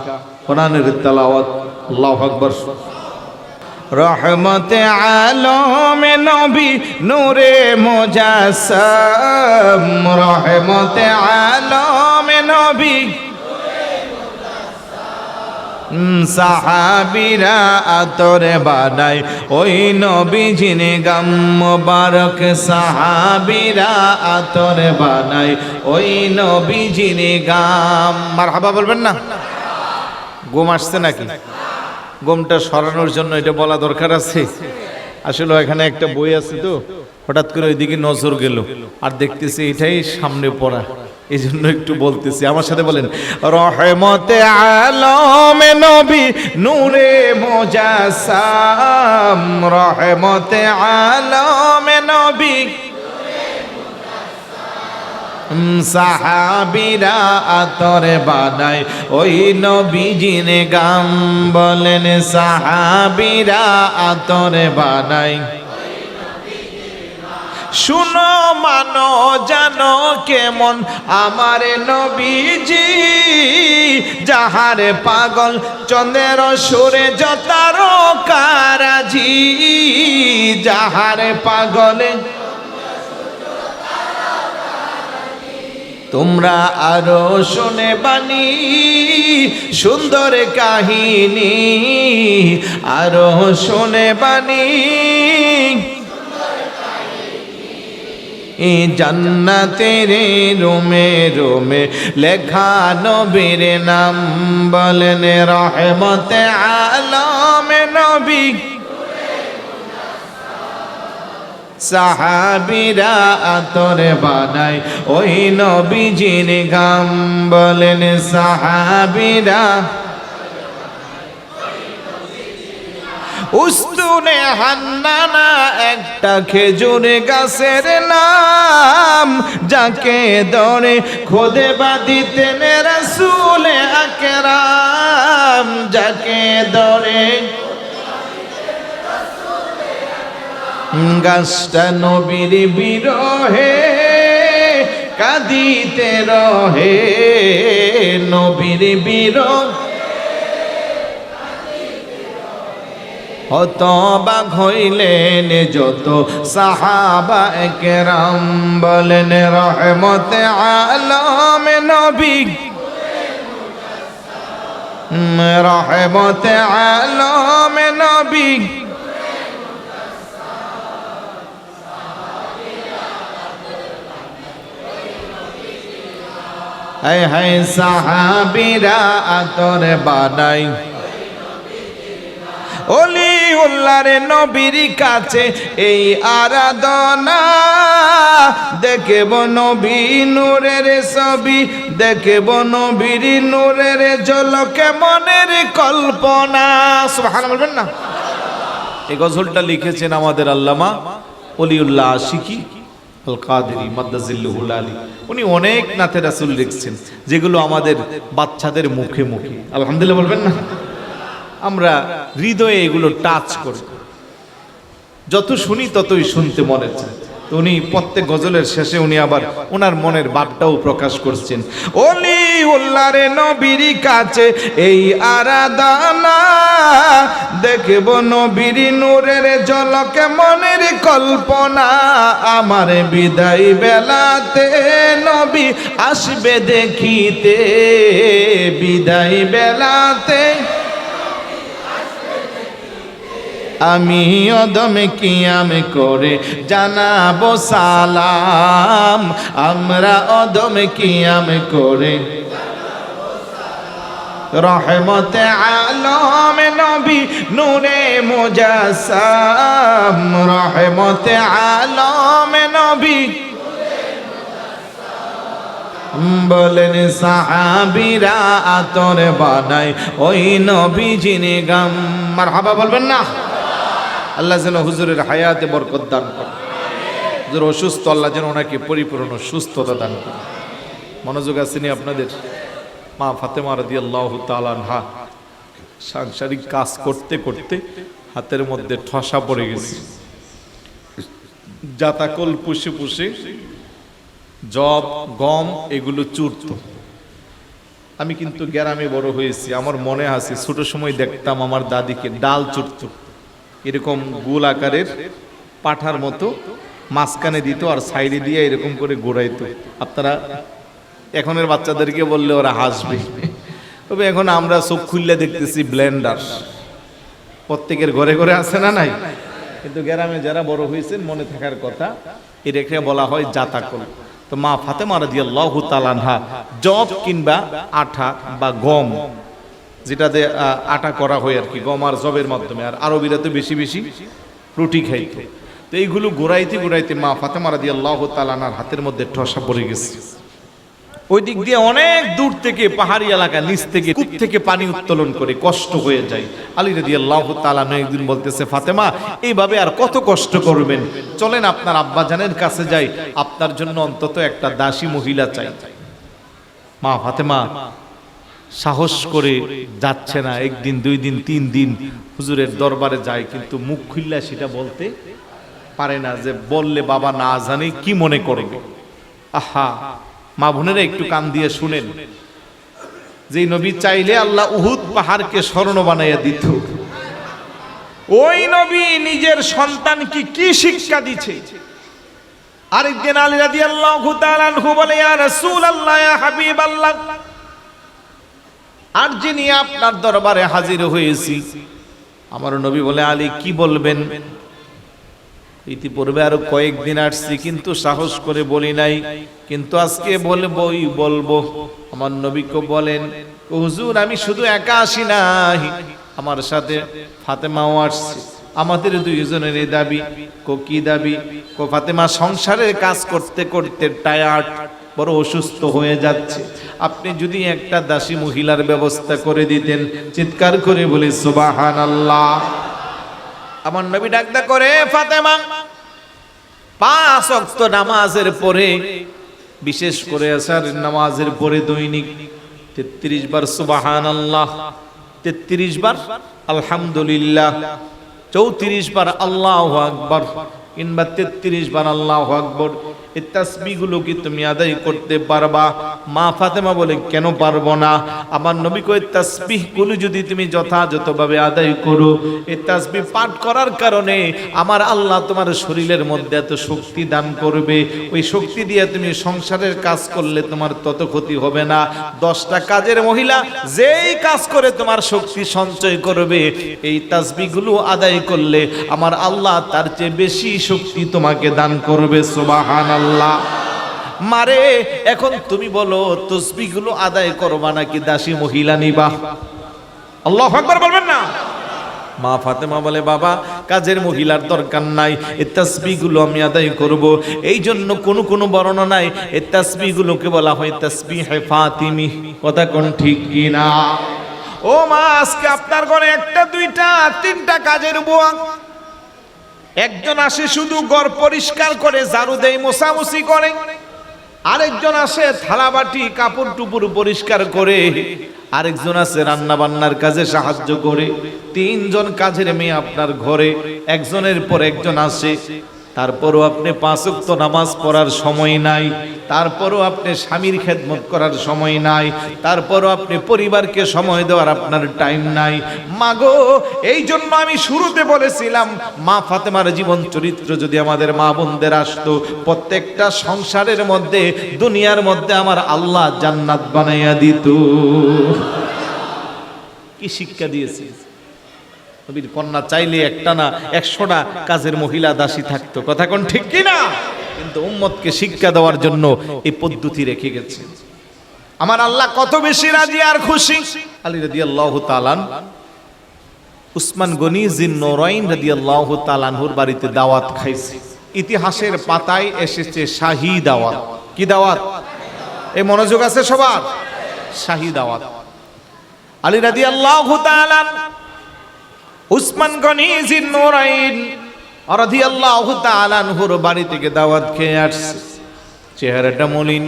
কোরআনের তেলাওয়াত। আল্লাহু আকবার। রহমতে আলমে নবী নূরে মুজাসসাম, রহমতে আলমে নবী, সাহাবীরা আতরে বানায় ওই নবীজির গাম মোবারক, সাহাবীরা আতরে বানায় ওই নবীজির গাম। মারহাবা বলবেন না? ঘুম আসছে নাকি? গোমটা সরানোর জন্য এটা বলা দরকার আছে। আসলে এখানে একটা বই আছে, তো হঠাৎ করে ওইদিকে নজর গেল, আর দেখতেছি এটাই সামনে পড়া, এই জন্য একটু বলতেছি। আমার সাথে বলেন, রহমতে আলমে নবী নূরে মুজাসসাম, রহমতে আলমে নবী, সাহাবীরা আতরে বানায় ওই নবীজির গাম। বলেন, সাহাবীরা আতরে বানায়। শুনো মানো জানো কেমন আমার নবীজি, যাহার পাগল চন্দ্রের সুরে যতারো কারাজি, যাহার পাগলে তোমরা আরো শুনে বাণী সুন্দর কাহিনী, আরো শুনে বাণী জান্নাতের রোমে রোমে লেখা নবীর নাম। বলেন, রহমতে আলমে নবী, সাহাবীরা আতরে বানায় ওই নবীজির গাম। বলেন, সাহাবীরা উস্তুনে হান্নানা একটা খেজুর গাছের নাম, যাকে ধরে খোদে বাঁধিতেন রাসূল আকরাম, যাকে ধরে গাছটা নবীর বিরহে কাঁদিতে রহে, নবীর বিরহ হতবাক হইলেন যত সাহাবা একরাম। বলেন, রহমতে আলমে নবী, রহমতে আলমে নবী, হায় হায় সাহাবীরা আতর বানাই ওলিউল্লাহর নবীর কাছে এই আরাধনা, দেখব নবী নূরের ছবি, দেখব নবীর নূরের ঝলকে মনের কল্পনা। সুবহানাল্লাহ বলবেন না? এই গজলটা লিখেছেন আমাদের আল্লামা ওলিউল্লাহ আশিকি আল কাদেরী মাদ্দাজিল্লুহুল আলী। উনি অনেক নাতে রাসূল লিখছেন যেগুলো আমাদের বাচ্চাদের মুখে মুখে, আলহামদুলিল্লাহ বলবেন না, আমরা হৃদয়ে এগুলো টাচ করি, যত শুনি ততই শুনতে মনে চায়। তো উনি প্রত্যেক গজলের শেষে উনি আবার ওনার মনের ভাবটাও প্রকাশ করছেন। ওলিউল্লাহর নবীর কাছে এই আরাধনা, দেখব নবীর নূরের ঝলকে মনের কল্পনা, আমার বিদায় বেলাতে নবী আসবে দেখিতে, বিদায় বেলাতে আমি অদমে কিয়াম করে জানাবো সালাম, আমরা অদমে কিয়াম করে রহমতে আলম নবী নূরে মুজাসসাম, রহমতে আলম নবী বলেন সাহাবীরা আতর বানায় ওই নবীজির গাম। মারহাবা বলবেন না? আল্লাহ যেন হুজুরের হায়াতে বরকত দান করেন। হুজুর অসুস্থ, আল্লাহ যেন ওনাকে পরিপূর্ণ সুস্থতা দান করেন। মনোযোগ আসেনি আপনাদের? মা ফাতেমা রাদিয়াল্লাহু তাআলা আনহা সাংসারিক কাজ করতে করতে হাতের মধ্যে ঠসা পড়ে গেছে, জাতাকল পুষে পুষে জব গম এগুলো চুরতো। আমি কিন্তু গ্রামে বড় হয়েছি, আমার মনে আছে ছোট সময় দেখতাম আমার দাদিকে ডাল চুরতো, এরকম গোল আকারের পাঠার মতো মাঝখানে দিত আর সাইডে দিয়ে এরকম করে ঘোরাইতো। আপনারা এখনের বাচ্চাদেরকে বললে ওরা হাসবে, তবে এখন আমরা চোখ খুললে দেখতেছি ব্লেন্ডার প্রত্যেকের ঘরে ঘরে আছে না নাই? কিন্তু গ্রামে যারা বড় হয়েছেন মনে থাকার কথা, এটাকে বলা হয় জাতাকল। তো মা ফাতেমা রাদিয়াল্লাহু তাআলা আনহা জব কিংবা আটা বা গম, যেটাতে আটা করা হয় আর কি, গম আর জবের মাধ্যমে, আর আরবিরা তো বেশি বেশি রুটি খাইত। তো এইগুলো ঘুরাইতে ঘুরাইতে মা ফাতেমা রাদিয়াল্লাহু তাআলা আনহার হাতের মধ্যে ঠসা পড়ে গেছে। ওই দিক দিয়ে অনেক দূর থেকে পাহাড়ি এলাকা নিচ থেকে কূপ থেকে পানি উত্তোলন করে কষ্ট হয়ে যায়। আলী রাদিয়াল্লাহু তাআলা একদিন বলতেছে, ফাতেমা এইভাবে আর কত কষ্ট করবেন, চলেন আপনার আব্বাজানের কাছে যাই, আপনার জন্য অন্তত একটা দাসী মহিলা চাই। মা ফাতেমা সাহস করে যাচ্ছে না, একদিন দুই দিন তিন দিন হুজুরের দরবারে যায়, কিন্তু মুখ খুললে সেটা বলতে পারে না, যে বললে বাবা না জানে কি মনে করবে। আহা মা বোনেরা একটু কান দিয়ে শুনেন, যে নবী চাইলে আল্লাহ উহুদ পাহাড়কে স্বর্ণ বানাইয়া দিত, ওই নবী নিজের সন্তানকে কি শিক্ষা দিচ্ছে। আরেকদিন আলী রাদিয়াল্লাহু তাআলা আনহু বলে, ইয়া রাসূলুল্লাহ, ইয়া হাবিবাল্লাহ, আর যিনি আপনার দরবারে হাজির হয়েছি। আমার নবী বলে, আলী কি বলবেন? ইতিপূর্বে আরো কয়েকদিন আসছি কিন্তু সাহস করে বলি নাই, কিন্তু আজকে বলবই বলবো। আমার নবীকে বলেন, হুজুর আমি শুধু একা আসি নাই, আমার সাথে ফাতেমাও আসছে, আমাদের দুইজনের দাবি। কি দাবি? ফাতেমা সংসারের কাজ করতে করতে টায়ার্ড, বড় অসুস্থ হয়ে যাচ্ছে, আপনি যদি একটা দাসী মহিলার ব্যবস্থা করে দিতেন। চিৎকার করে বলি সুবহানাল্লাহ। আমার নবী ডাকদা করে, ফাতেমা 5 ওয়াক্ত নামাজের পরে, বিশেষ করে আসরের নামাজের পরে দৈনিক 33 বার সুবহানাল্লাহ, 33 বার আলহামদুলিল্লাহ, 34 বার আল্লাহু আকবার, কিংবা 33 বার আল্লাহু আকবার, এই তাসবিহগুলো কি তুমি আদায় করতে পারবা? মা ফাতেমা বলে, কেন পারবো না? আমার নবী কয়, তাসবিহগুলো যদি তুমি যথাযথভাবে আদায় করো, এই তাসবিহ পাঠ করার কারণে আমার আল্লাহ তোমার শরীরের মধ্যে এত শক্তি দান করবে, ওই শক্তি দিয়ে তুমি সংসারের কাজ করলে তোমার তত ক্ষতি হবে না। 10টা কাজের মহিলা যেই কাজ করে তোমার শক্তি সঞ্চয় করবে, এই তাসবিহগুলো আদায় করলে আমার আল্লাহ তার চেয়ে বেশি শক্তি তোমাকে দান করবে। সুবহানাল্লাহ। মারে এখন তুমি বলো, তাসবিহগুলো আদায় করবা নাকি দাসী মহিলা নিবা? আল্লাহু আকবার বলবেন না? মা ফাতেমা বলে, বাবা কাজের মহিলার দরকার নাই, এই তাসবিহগুলো আমি আদায় করব। এই জন্য কোন বর্ণনা নাই, এই তাসবিহগুলোকে বলা হয় তাসবিহে ফাতিমি। কথা কোন ঠিক কি না? ও মা, আজকে আপনার ঘরে একটা, দুইটা, তিনটা কাজের বুয়া। একজন আসে শুধু ঘর পরিষ্কার করে, ঝাড়ু দেয়, মোছামুছি করে। আরেকজন আসে থালা বাটি কাপড় টুপুর পরিষ্কার করে। আরেকজন আছে রান্না বান্নার কাজে সাহায্য করে। তিনজন কাজের মেয়ে আপনার ঘরে, একজনের পর একজন আসে। তারপরও আপনি 5 ওয়াক্ত নামাজ পড়ার সময় নাই, তারপরও আপনি স্বামীর খেদমত করার সময় নাই, তারপরও আপনি পরিবারকে সময় দেওয়ার আপনার টাইম নাই। মাগো, এই জন্য আমি শুরুতে বলেছিলাম, মা ফাতেমার জীবন চরিত্র যদি আমাদের মা বোনদের আসতো, প্রত্যেকটা সংসারের মধ্যে, দুনিয়ার মধ্যে আমার আল্লাহ জান্নাত বানাইয়া দিত। কি শিক্ষা দিয়েছে! নবীর কন্যা চাইলে একটা না 100টা কাজের মহিলা দাসী থাকতো। কথা কোন ঠিক কি না? কিন্তু উম্মতকে শিক্ষা দেওয়ার জন্য এই পদ্ধতি রেখে গেছে। আমার আল্লাহ কত বেশি রাজি আর খুশি। আলী রাদিয়াল্লাহু তাআলা উসমান গনি জিন্নুরাইন রাদিয়াল্লাহু তাআলা আনহুর বাড়িতে দাওয়াত খাইছে। ইতিহাসের পাতায় এসেছে শাহী দাওয়াত। কি দাওয়াত? এই মনোযোগ আছে সবার? শাহী দাওয়াত। আলী রাদিয়াল্লাহু তাআলা উসমান গনি জিন্নুরাইন রাদিয়াল্লাহু তাআলা আনহুর বাড়ি থেকে দাওয়াত খেয়ে আসছে। চেহারাটা মলিন।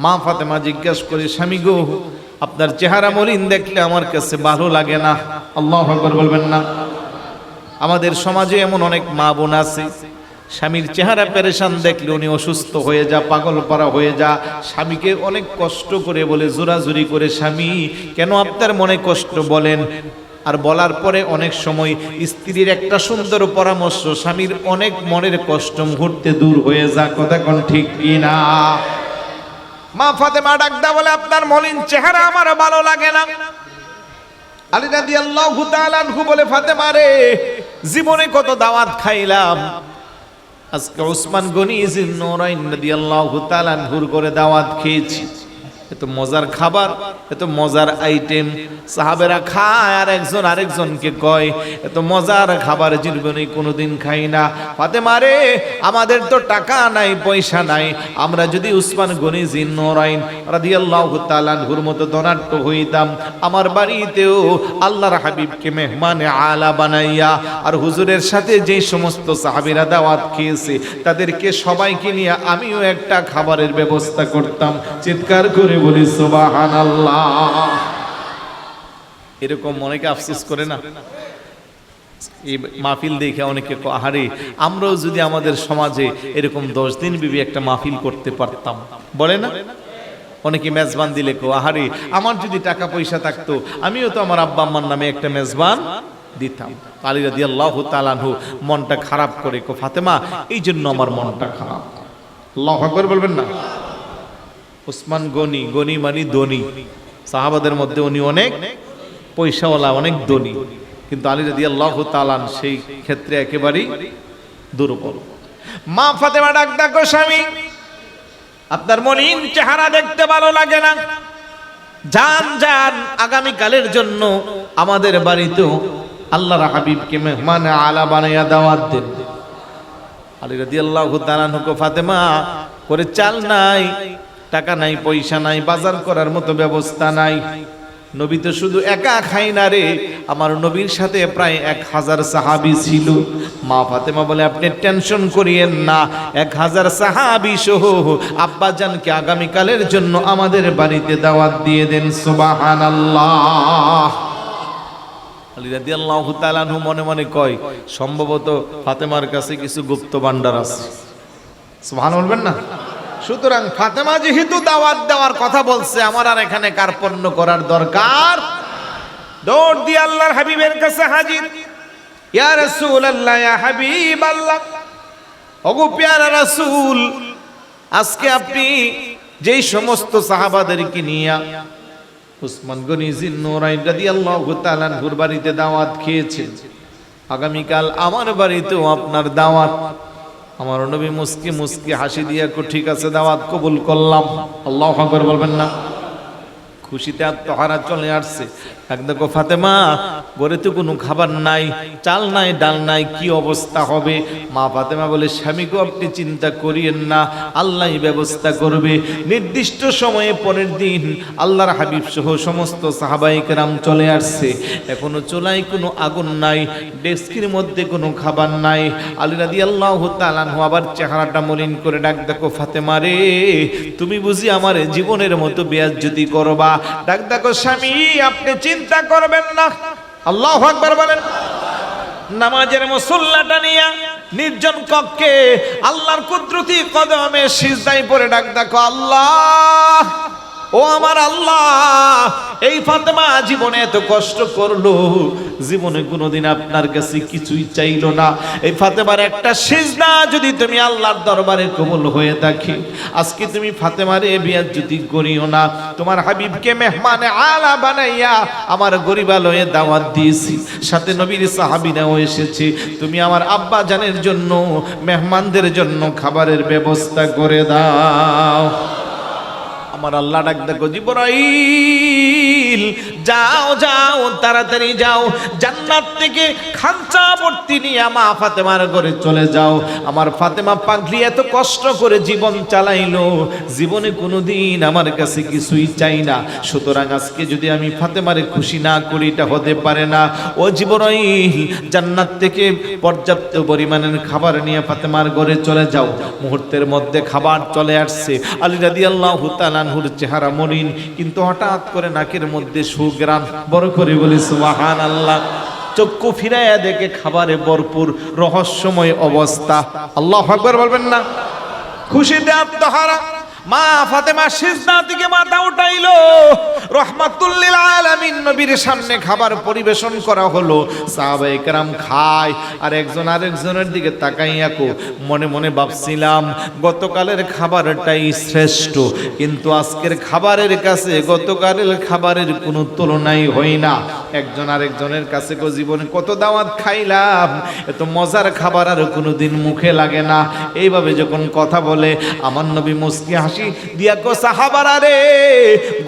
মা ফাতেমা জিজ্ঞাসা করে, স্বামী গো, আপনার চেহারা মলিন দেখলে আমার কাছে ভালো লাগে না। আল্লাহু আকবার বলবেন না? আমাদের সমাজে এমন অনেক মা বোন আছে, স্বামীর চেহারা পেরেশান দেখলে উনি অসুস্থ হয়ে যা, পাগল পারা হয়ে যা। স্বামীকে অনেক কষ্ট করে বলে, জোরাজুরি করে, স্বামী কেন আপনার মনে কষ্ট বলেন। আর বলার পরে অনেক সময় স্ত্রীর একটা সুন্দর পরামর্শ স্বামীর অনেক মনের কষ্ট মুহূর্তে দূর হয়ে যায়। কথা কোন ঠিক কি না? মা ফাতেমা ডাকদা বলে, আপনার মলিন চেহারা আমার ভালো লাগে না। আলী রাদিয়াল্লাহু তাআলা আনহু বলে, ফাতেমা রে, জীবনে কত দাওয়াত খাইলাম, আজকে উসমান গনি জিন্নুরাইন রাদিয়াল্লাহু তাআলা আনহুর করে দাওয়াত খেয়েছি। এত মজার খাবার, এত মজার আইটেম, সাহাবেরা খায় আর একজন আরেকজনকে কয় এত মজার খাবার জীবনে কোনোদিন খাই না। ফাতেমা রে, আমাদের তো টাকা নাই, পয়সা নাই, আমরা যদি উসমান গনি জিন্নুরাইন রাদিয়াল্লাহু তাআলা আনহুর মতো ধনাঢ্য হইতাম, আমার বাড়িতেও আল্লাহর হাবিবকে মেহমানে আলা বানাইয়া আর হুজুরের সাথে যে সমস্ত সাহাবীরা দাওয়াত খেয়েছে তাদেরকে সবাইকে নিয়ে আমিও একটা খাবারের ব্যবস্থা করতাম। চিৎকার করে বলি সুবহানাল্লাহ। এরকম অনেকে আফসোস করে না? এই মাহফিল দেখে অনেকে আহারে, আমরাও যদি আমাদের সমাজে এরকম 10 দিন বিবি একটা মাহফিল করতে পারতাম, বলে না? অনেকে মেজবান দিলে আহারে, আমার যদি টাকা পয়সা থাকতো আমিও তো আমার আব্বা আম্মার নামে একটা মেজবান দিতাম। আলী রাদিয়াল্লাহু তাআলা আনহু মনটা খারাপ করে, ফাতেমা এই জন্য আমার মনটা খারাপ। আল্লাহু আকবার বলবেন না? উসমান গনি, গনি মানে ধনী, সাহাবাদের মধ্যে উনি অনেক পয়সাওয়ালা, অনেক ধনী, কিন্তু আলী রাদিয়াল্লাহু তাআলা সেই ক্ষেত্রে একেবারেই দুর্বল। মা ফাতেমা ডাক ডাকো, স্বামী আপনার মলিন চেহারা দেখতে ভালো লাগে না, যান যান আগামী কালের জন্য আমাদের বাড়িতেও আল্লাহর হাবিবকে মেহমানে আলা বানাইয়া দাওয়াত দেন। আলী রাদিয়াল্লাহু তাআলা আনহু, ফাতেমা করে চাল নাই, টাকা নাই, পয়সা নাই, বাজার করার মতো ব্যবস্থা নাই। নবী তো শুধু একা খাই না রে, আমার নবীর সাথে প্রায় 1000 সাহাবী ছিল। মা ফাতেমা বলে, আপনি টেনশন করিয়েন না, 1000 সাহাবী সহ আব্বাজানকে আগামীকালের জন্য আমাদের বাড়িতে দাওয়াত দিয়ে দেন। সুবহানাল্লাহ। আলী রাদিয়াল্লাহু তাআলা আনহু মনে মনে কয়, সম্ভবত ফাতেমার কাছে কিছু গুপ্ত ভান্ডার আছে। সুবহানাল্লাহ বলবেন না? সুতরাং ফাতেমা যেহেতু দাওয়াত দেওয়ার কথা বলছে, আমার আর এখানে কার্পণ্য করার দরকার। দৌড় দিয়ে আল্লাহর হাবিবের কাছে হাজির। ইয়া রাসূলুল্লাহ, ইয়া হাবিবাল্লাহ, ওগো প্যারা রাসূল, আজকে আপনি যেই সমস্ত সাহাবাদেরকে নিয়ে উসমান গনি জিন্নুরাইন রাদিয়াল্লাহু তাআলা আনহুর বাড়িতে দাওয়াত খেয়েছেন, আগামীকাল আমার বাড়িতেও আপনার দাওয়াত। আমার নবী মুস্কি মুস্কি হাসি দিয়া ঠিক আছে, দাওয়াত কবুল করলাম। আল্লাহু আকবার বলবেন না? খুশিতে আত্মহারা চলে আসছে। দেখো ফাতেমা, ঘরে তো কোনো খাবার নাই, চাল নাই, ডাল নাই, কি অবস্থা হবে? মা ফাতেমা বলে, স্বামীকে আপনি চিন্তা করিয়েন না, আল্লাহই ব্যবস্থা করবে। নির্দিষ্ট সময়ে পরের দিন আল্লাহর হাবিব সহ সমস্ত সাহাবায়ে কেরাম চলে আসছে। এখনো চুলায় কোনো আগুন নাই, ডেস্কের মধ্যে কোনো খাবার নাই। আলী রাদিয়াল্লাহু তাআলা আনহু আবার চেহারাটা মলিন করে ডাক দেখো, ফাতেমা রে, তুমি বুঝি আমার জীবনের মতো বেয়াজ্জতি করবা? ডাক দেখো, স্বামী আপনি চিন্তা করবেন না। আল্লাহু আকবার বলেন। নামাজের মুসল্লাটা নিয়া নির্জন কক্ষে আল্লাহর কুদরতি কদমে সিজদায় পড়ে ডাক দেখো, আল্লাহ, ও আমার আল্লাহ, এই ফাতেমা জীবনে এত কষ্ট করলো, জীবনে কোনোদিন আপনার কাছে কিছুই চাইলো না। এই ফাতেমার একটা সিজদা যদি তুমি আল্লাহর দরবারে কবুল হয়ে থাকে, আজকে তুমি ফাতেমারে বেয়াজ্জতি করিও না। তোমার হাবিবকে মেহমানে আলা বানাইয়া আমার গরিবালয়ে দাওয়াত দিয়েছি, সাথে নবীর সাহাবীরাও এসেছে। তুমি আমার আব্বা জানের জন্য, মেহমানদের জন্য খাবারের ব্যবস্থা করে দাও। আমার আল্লাহ ডাক দেখো, জিবরাইল যাও যাও, তাড়াতাড়ি যাও, জান্নাত থেকে খাঞ্চা ভর্তি নিয়ে মা ফাতেমার ঘরে চলে যাও। আমার ফাতেমা পাগলি এত কষ্ট করে জীবন চালাইলো, জীবনে কোনোদিন আমার কাছে কিছুই চাই না। সুতরাং আজকে যদি আমি ফাতেমারে খুশি না করি, এটা হতে পারে না। ও জিবরাইল, জান্নাত থেকে পর্যাপ্ত পরিমাণের খাবার নিয়ে ফাতেমার ঘরে চলে যাও। মুহূর্তের মধ্যে খাবার চলে আসছে। আলী রাদিয়াল্লাহু তাআলা আনহুর চেহারা মলিন, কিন্তু হঠাৎ করে নাকের মধ্যে সুঘ্রাণ। বড় করে বলি সুবহানাল্লাহ। চক্ষু ফিরাইয়া দেখে খাবারে ভরপুর, রহস্যময় অবস্থা। আল্লাহু আকবার বলবেন না? খুশিতে আত্মহারা মা ফাতেমা সিজদা থেকে মাথা উঠাইলো। রাহমাতুল লিল আলামিন নবীর সামনে খাবার পরিবেশন করা হলো। সাহাবায়ে কেরাম খায়, আর একজন আরেকজনের দিকে তাকাইয়া মনে মনে ভাবছিলাম, গতকালের খাবারটাই শ্রেষ্ঠ, কিন্তু আজকের খাবারের কাছে গতকালের খাবারের কোনো তুলনাই হয় না। একজন আরেকজনের কাছে জীবনে কত দাওয়াত খাইলাম, এত মজার খাবার আর কোনোদিন মুখে লাগে না। এইভাবে যখন কথা বলে, আমার নবী মুস্কি হাসি দিয়া কো, সাহাবারা রে,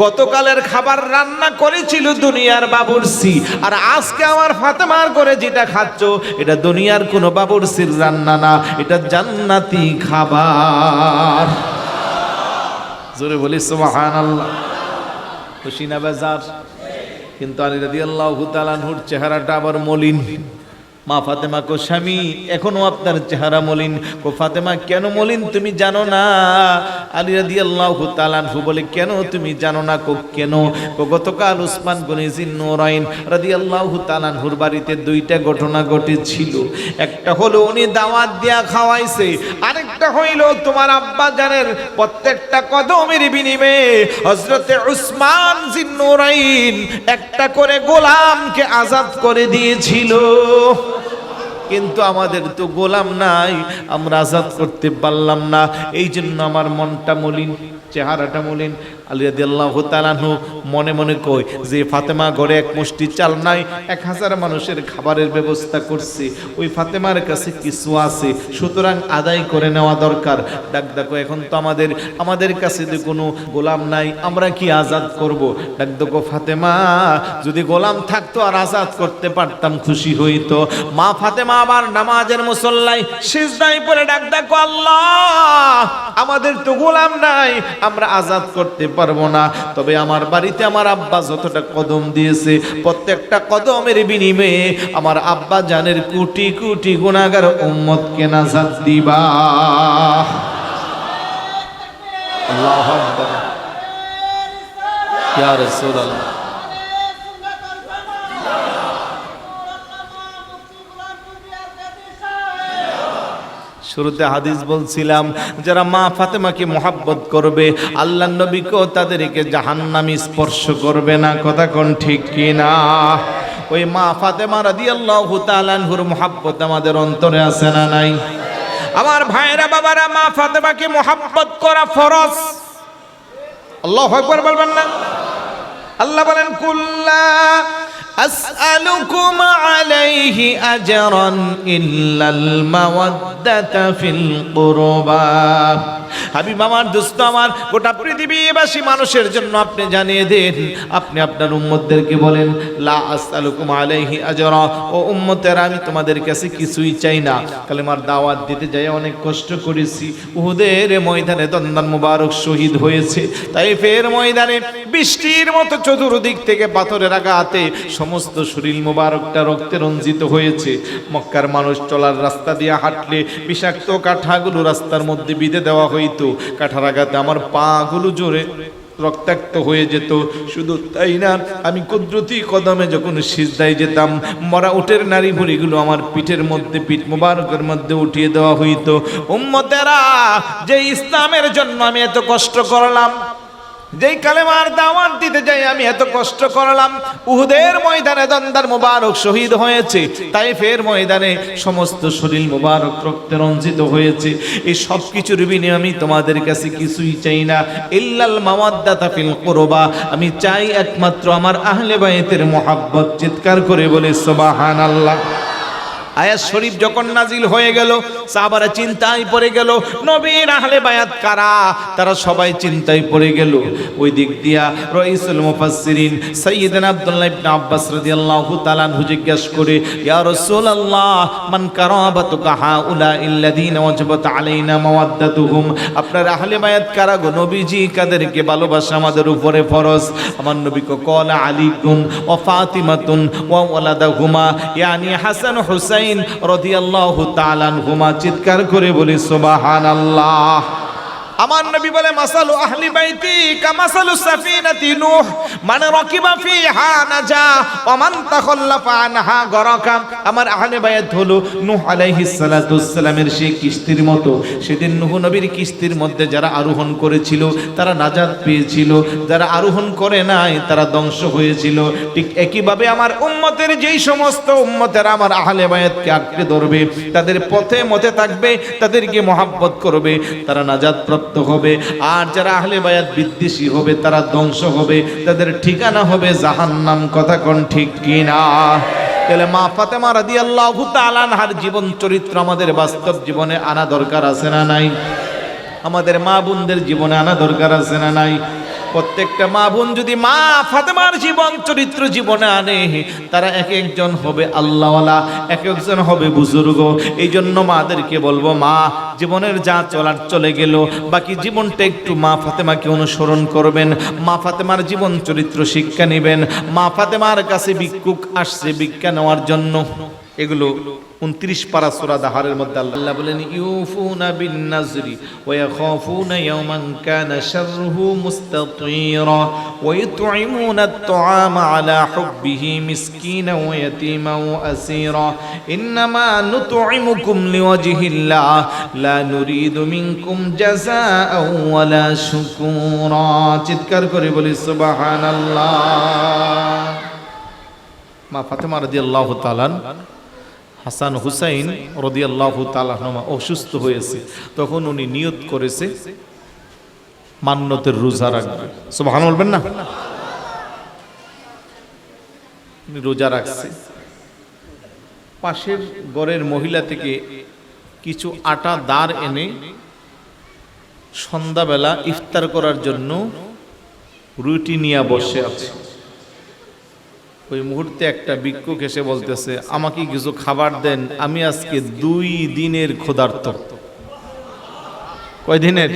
গতকালের খাবার রান্না করেছিল দুনিয়ার বাবুর্চি, আর আজকে আমার ফাতেমার ঘরে যেটা খাচ্ছ, এটা দুনিয়ার কোনো বাবুর্চির রান্না না, এটা জান্নাতি খাবার। জোরে বলি সুবহানাল্লাহ। খুশি না বেজার? কিন্তু আলী রাদিয়াল্লাহু তাআলা আনহুর চেহারাটা আবার মলিন। মা ফাতেমা কো, স্বামী এখনো আপনার চেহারা মলিন। কো, ফাতেমা কেন মলিন তুমি জানো না? আলী রাদিয়াল্লাহু তাআলা আনহু বলে, কেন তুমি জানো না? কো, কেন? কো, গতকাল উসমান গনি জিন্নুরাইন রাদিয়াল্লাহু তাআলা আনহুর বাড়িতে দুইটা ঘটনা ঘটেছিল। একটা হলো উনি দাওয়াত দিয়া খাওয়াইছে, আরেকটা হইল তোমার আব্বা জানের প্রত্যেকটা কদমের বিনিময়ে হযরতে উসমান জিন্নুরাইন একটা করে গোলামকে আযাদ করে দিয়েছিল। কিন্তু আমাদের তো গোলাম নাই, আমরা আজাদ করতে পারলাম না, এই জন্য আমার মনটা মলিন, চেহারাটা মলিন। আলী রাদিয়াল্লাহু তাআলা আনহু মনে মনে কয় যে ফাতেমা ঘরে এক মুষ্টি চাল নাই, 1000 মানুষের খাবারের ব্যবস্থা করছে, ওই ফাতেমার কাছে কিছু আছে, সুতরাং আদায় করে নেওয়া দরকার। ডাক দেখো, এখন তো আমাদের কাছে যে কোনো গোলাম নাই, আমরা কি আজাদ করব? ডাক দেখো, ফাতেমা যদি গোলাম থাকতো আর আজাদ করতে পারতাম, খুশি হইতো। মা ফাতেমা আবার নামাজের মুসল্লায় সিজদায় পড়ে ডাক দেখো, আল্লাহ, আমাদের তো গোলাম নাই, আমরা আজাদ করতে পারবো না, তবে আমার বাড়িতে আমার আব্বা যতটা কদম দিয়েছে, প্রত্যেকটা কদমের বিনিময়ে আমার আব্বা জানের কোটি কোটি গুনাহগার উম্মতকে নাজাত দিবা। আল্লাহু আকবার, ইয়া রাসূলুল্লাহ। শুরুতে হাদিস বলছিলাম, যারা মা ফাতেমাকে মহব্বত করবে, আল্লাহর নবীকেও তাদেরকে জাহান্নামী স্পর্শ করবে না। কথা কোন ঠিক কিনা? ওই মা ফাতেমা রাদিয়াল্লাহু তাআলা আনহুর মহব্বত আমাদের অন্তরে আছে না নাই? আমার ভাইরা বাবারা, মা ফাতেমাকে মহব্বত করা ফরজ। আল্লাহু আকবার বলবেন না? আল্লাহ বলেন, কুল্লা আসআলুকুম আলাইহি আলাইহি আজরান ইল্লাল মাওয়াদ্দাতা ফিল কুরবা। হাবিব আমার, দোস্ত আমার, গোটা পৃথিবীবাসী মানুষের জন্য আপনি জানিয়ে দেন, আপনি আপনার উম্মতদেরকে বলেন, লা আসআলুকুম আলাইহি আজরা, ও উম্মতেরা আমি তোমাদের কাছে কিছুই চাই না। কালেমার দাওয়াত দিতে যাই অনেক কষ্ট করেছি, উহুদের ময়দানে দন্দান মুবারক শহীদ হয়েছে, তাইফের ময়দানে বৃষ্টির মতো চতুর্দিক থেকে পাথরের আঘাতে সমস্ত শরীর মুবারকটা রক্তে রঞ্জিত হয়েছে। মক্কার মানুষ চলার রাস্তা দিয়ে হাঁটলে বিষাক্ত কাঁঠাগুলো রাস্তার মধ্যে বিঁধে দেওয়া হইতো, কাঁঠার আঘাতে আমার পা গুলো জোরে রক্তাক্ত হয়ে যেত। শুধু তাই না, আমি কুদরতি কদমে যখন সিজদায় যেতাম, মরা উটের নারী ভুঁড়িগুলো আমার পিঠের মধ্যে, পিঠ মুবারকের মধ্যে উঠিয়ে দেওয়া হইতো। উম্মতেরা, যে ইসলামের জন্য আমি এত কষ্ট করলাম, যেই কালেমার দাওয়াত দিতে যাই আমি এত কষ্ট করলাম, উহুদের ময়দানে দন্দার মুবারক শহীদ হয়েছে, তাইফের ময়দানে সমস্ত শরীর মুবারক রক্তে রঞ্জিত হয়েছে, এই সব কিছুর বিনিময়ে আমি তোমাদের কাছে কিছুই চাই না, ইল্লাল মাওয়াদ্দাতা ফিল কুরবা, আমি চাই একমাত্র আমার আহলে বাইতের মুহাব্বত। চিৎকার করে বলে সুবহানাল্লাহ। আয়াত শরীফ যখন নাজিল হয়ে গেল, সাহাবারা চিন্তায় পড়ে গেল, নবীর আহলে বায়াত কারা? তারা সবাই চিন্তায় পড়ে গেল। ওই দিক দিয়া রাইসুল মুফাসসিরিন সাইয়্যিদনা আব্দুল্লাহ ইবনে আব্বাস রাদিয়াল্লাহু তাআলা আনহু জিজ্ঞেস করে, ইয়া রাসূলুল্লাহ, মান কারাবাতুকা হাউলা ইল্লাযীনা ওয়াজাবাত আলাইনা মাওয়াদ্দাতুহুম, আপনার আহলে বায়াত কারা গো নবীজি? কাদেরকে ভালোবাসা আমাদের উপরে ফরজ? আমার নবী কো ক্বালা আলীকুন ওয়া ফাতিমাতুন ওয়া ওয়ালাদাহুমা, ইয়ানি হাসান হুসাইন রাদিয়াল্লাহু তাআলা আনহুমা। চিৎকার করে বলি সুবহানাল্লাহ। আমার নবী বলে, মাসালু আহলি বাইতি কামাসালু সাফিনাতি নূহ, মান রাকিবা ফিহা নাজা ওয়া মান তাখাল্লাফা আনহা গরাকা। আমার আহলে বায়াত হলো নূহ আলাইহিস সালাতু ওয়াস সালামের সেই কিস্তির মতো। সেদিন নূহ নবীর কিস্তির মধ্যে যারা আরোহণ করেছিল তারা নাজাত পেয়েছিল, যারা আরোহণ করে নাই তারা ধ্বংস হয়েছিল। ঠিক একইভাবে আমার উম্মতের যেই সমস্ত উম্মতেরা আমার আহলে বায়াতকে আঁকড়ে ধরবে, তাদের পথে মতে থাকবে, তাদেরকে মহব্বত করবে, তারা নাজাত প্রাপ্ত হবে। আর যারা আহলে বায়াত বিদ্বেষী হবে তারা ধ্বংস হবে, তাদের ঠিকানা হবে জাহান্নাম। কথা কোন ঠিক কিনা? তাহলে মা ফাতেমা রাদিয়াল্লাহু তাআলা আনহার জীবন চরিত্র আমাদের বাস্তব জীবনে আনা দরকার আছে না নাই? আমাদের মা বোনদের জীবনে আনা দরকার আছে না নাই? প্রত্যেকটা মা বোন যদি মা ফাতেমার জীবন চরিত্র জীবনে আনে, তারা এক একজন হবে আল্লাহওয়ালা, এক একজন হবে বুজুর্গ। এই জন্য মাদেরকে বলবো, মা জীবনের যা চলার চলে গেল, বাকি জীবনটা একটু মা ফাতেমাকে অনুসরণ করবেন, মা ফাতেমার জীবন চরিত্র শিক্ষা নেবেন। মা ফাতেমার কাছে ভিক্ষুক আসছে ভিক্ষা নেওয়ার জন্য। এগুলো 29 পারা সূরা দাহারের মধ্যে আল্লাহ বলেন, ইউফুনা বিন নাজরি ওয়া ইয়াখাফুনা ইয়াওমান কানা শাররুহু মুস্তাতীরা ওয়া ইউতঈমুনা আত-তাআমা আলা হুব্বিহি মিসকিনা ওয়া ইয়াতীমা ওয়া আসীরা ইন্নামা নুতঈমুকুম লিওয়াজহিল্লাহ লা নুরিদু মিনকুম জাযাআও ওয়া লা শুকুরা। চিৎকার করে বলি সুবহানাল্লাহ। মা ফাতেমা রাদিয়াল্লাহু তাআলা হাসান হুসাইন রাদিয়াল্লাহু তাআলা আনহুমা অসুস্থ হয়েছে, তখন উনি নিয়ত করেছে মান্নতের রোজা রাখবে। সুবহানাল্লাহ বলবেন না? উনি রোজা রাখছে। পাশের ঘরের মহিলা থেকে কিছু আটা দাঁড় এনে সন্ধ্যাবেলা ইফতার করার জন্য রুটি নিয়ে বসে আছে। ওই মুহূর্তে একটা ভিক্ষুক এসে বলতেছে, আমাকে কিছু খাবার দেন, আমি আজকে 2 দিনের ক্ষুধার্ত। কয় দিনের?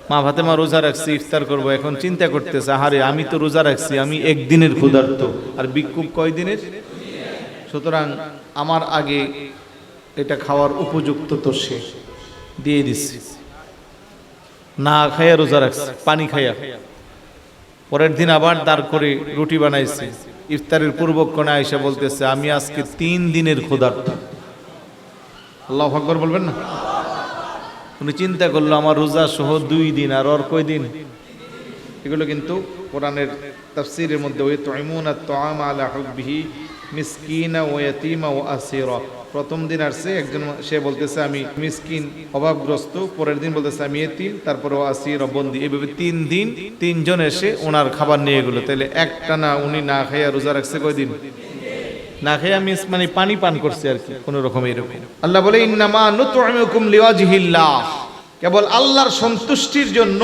মা ফাতেমা রোজা রাখছি, ইফতার করব, এখন চিন্তা করতেছে, আরে আমি তো রোজা রাখছি, আমি 1 দিনের ক্ষুধার্ত, আর ভিক্ষুক কয় দিনের? সুতরাং আমার আগে এটা খাওয়ার উপযুক্ত তো সে দিয়ে দিচ্ছে। না খাইয়া রোজা রাখছে, পানি খাইয়া। পরের দিন আবার দাঁড় করে রুটি বানাইছে, ইফতারের পূর্বক্ষণে আয়েশা বলতেছে, আমি আজকে 3 দিনের ক্ষুধার্ত। আল্লাহু আকবার বলবেন না? উনি চিন্তা করলো, আমার রোজা সহ 2 দিন, আর ওর কয় দিন? এগুলো কিন্তু কোরআনের তাফসীরের মধ্যে ওয়া তুইমুনা আত-তাআমা আলা হুব্বিহি মিসকিনা ওয়া ইয়াতীমা ওয়া আসীরা। প্রথম দিন আসছে একজন, সে বলতেছে আমি মিসকিন, অভাবগ্রস্ত। পরের দিন বলতেছে আমি ইতিম, তারপরে আসীর, বন্দী। এইভাবে 3 দিন 3 জন এসে ওনার খাবার নিয়ে গেল। তাহলে একটানা উনি না খাইয়া রোজা রাখছে কয়দিন? না খেয়ে আমি মানে পানি পান করছি আর কি, কোন রকম এরকম। আল্লাহ বলে ইন্নামা নুতইমুকুম লিওয়াজহিল্লাহ, কেবল আল্লাহর সন্তুষ্টির জন্য।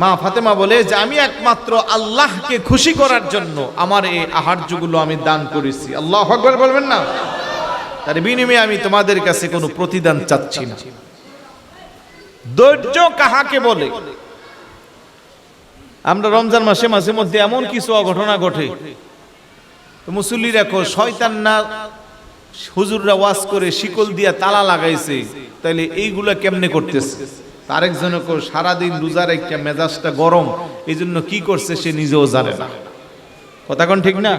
মা ফাতেমা বলে যে আমি একমাত্র আল্লাহকে খুশি করার জন্য আমার এই আহার্যগুলো আমি দান করেছি। আল্লাহু আকবার বলবেন না? তার বিনিময়ে আমি তোমাদের কাছে কোনো প্রতিদান চাচ্ছি না। ধৈর্য কাহাকে বলে? আমরা রমজান মাসে মাঝে মধ্যে এমন কিছু অঘটনা ঘটে, মুসল্লি রাখো শয়তান না হুজুররা ওয়াজ করে শিকল দিয়া তালা লাগাইছে, তাইলে এইগুলা কেমনে করতেছে? আরেকজনে সারাদিন রোজা রেখে মেজাজটা গরম, এই জন্য কি করছে সে নিজেও জানে না। কথা কোন ঠিক না?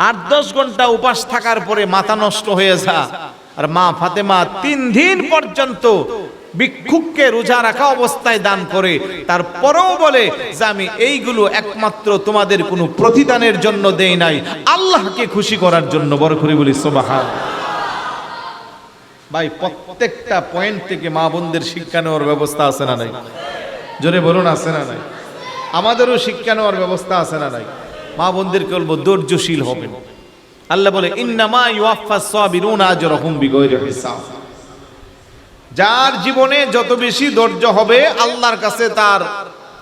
8-10 ঘন্টা উপাস থাকার পরে মাথা নষ্ট হয়ে যা। আর মা ফাতেমা 3 দিন পর্যন্ত ভিক্ষুককে রোজা রাখা অবস্থায় দান করে, তারপরেও বলে যে আমি এইগুলো একমাত্র তোমাদের কোনো প্রতিদানের জন্য দেই নাই, আল্লাহকে খুশি করার জন্য। বড় করে বলি সুবহানাল্লাহ। ভাই প্রত্যেকটা পয়েন্ট থেকে মা বোনদের শিক্ষা নেওয়ার ব্যবস্থা আছে না নাই? জোরে বলুন আছে না নাই? আমাদেরও শিক্ষা নেওয়ার ব্যবস্থা আছে না নাই? মা বোনদেরকে বলবো ধৈর্যশীল হবেন। আল্লাহ বলে ইন্নামা ইউয়াফাস সাবিরুনা আজরাহুম বিগাইরি হিসাব। যার জীবনে যত বেশি ধৈর্য হবে আল্লাহর কাছে তার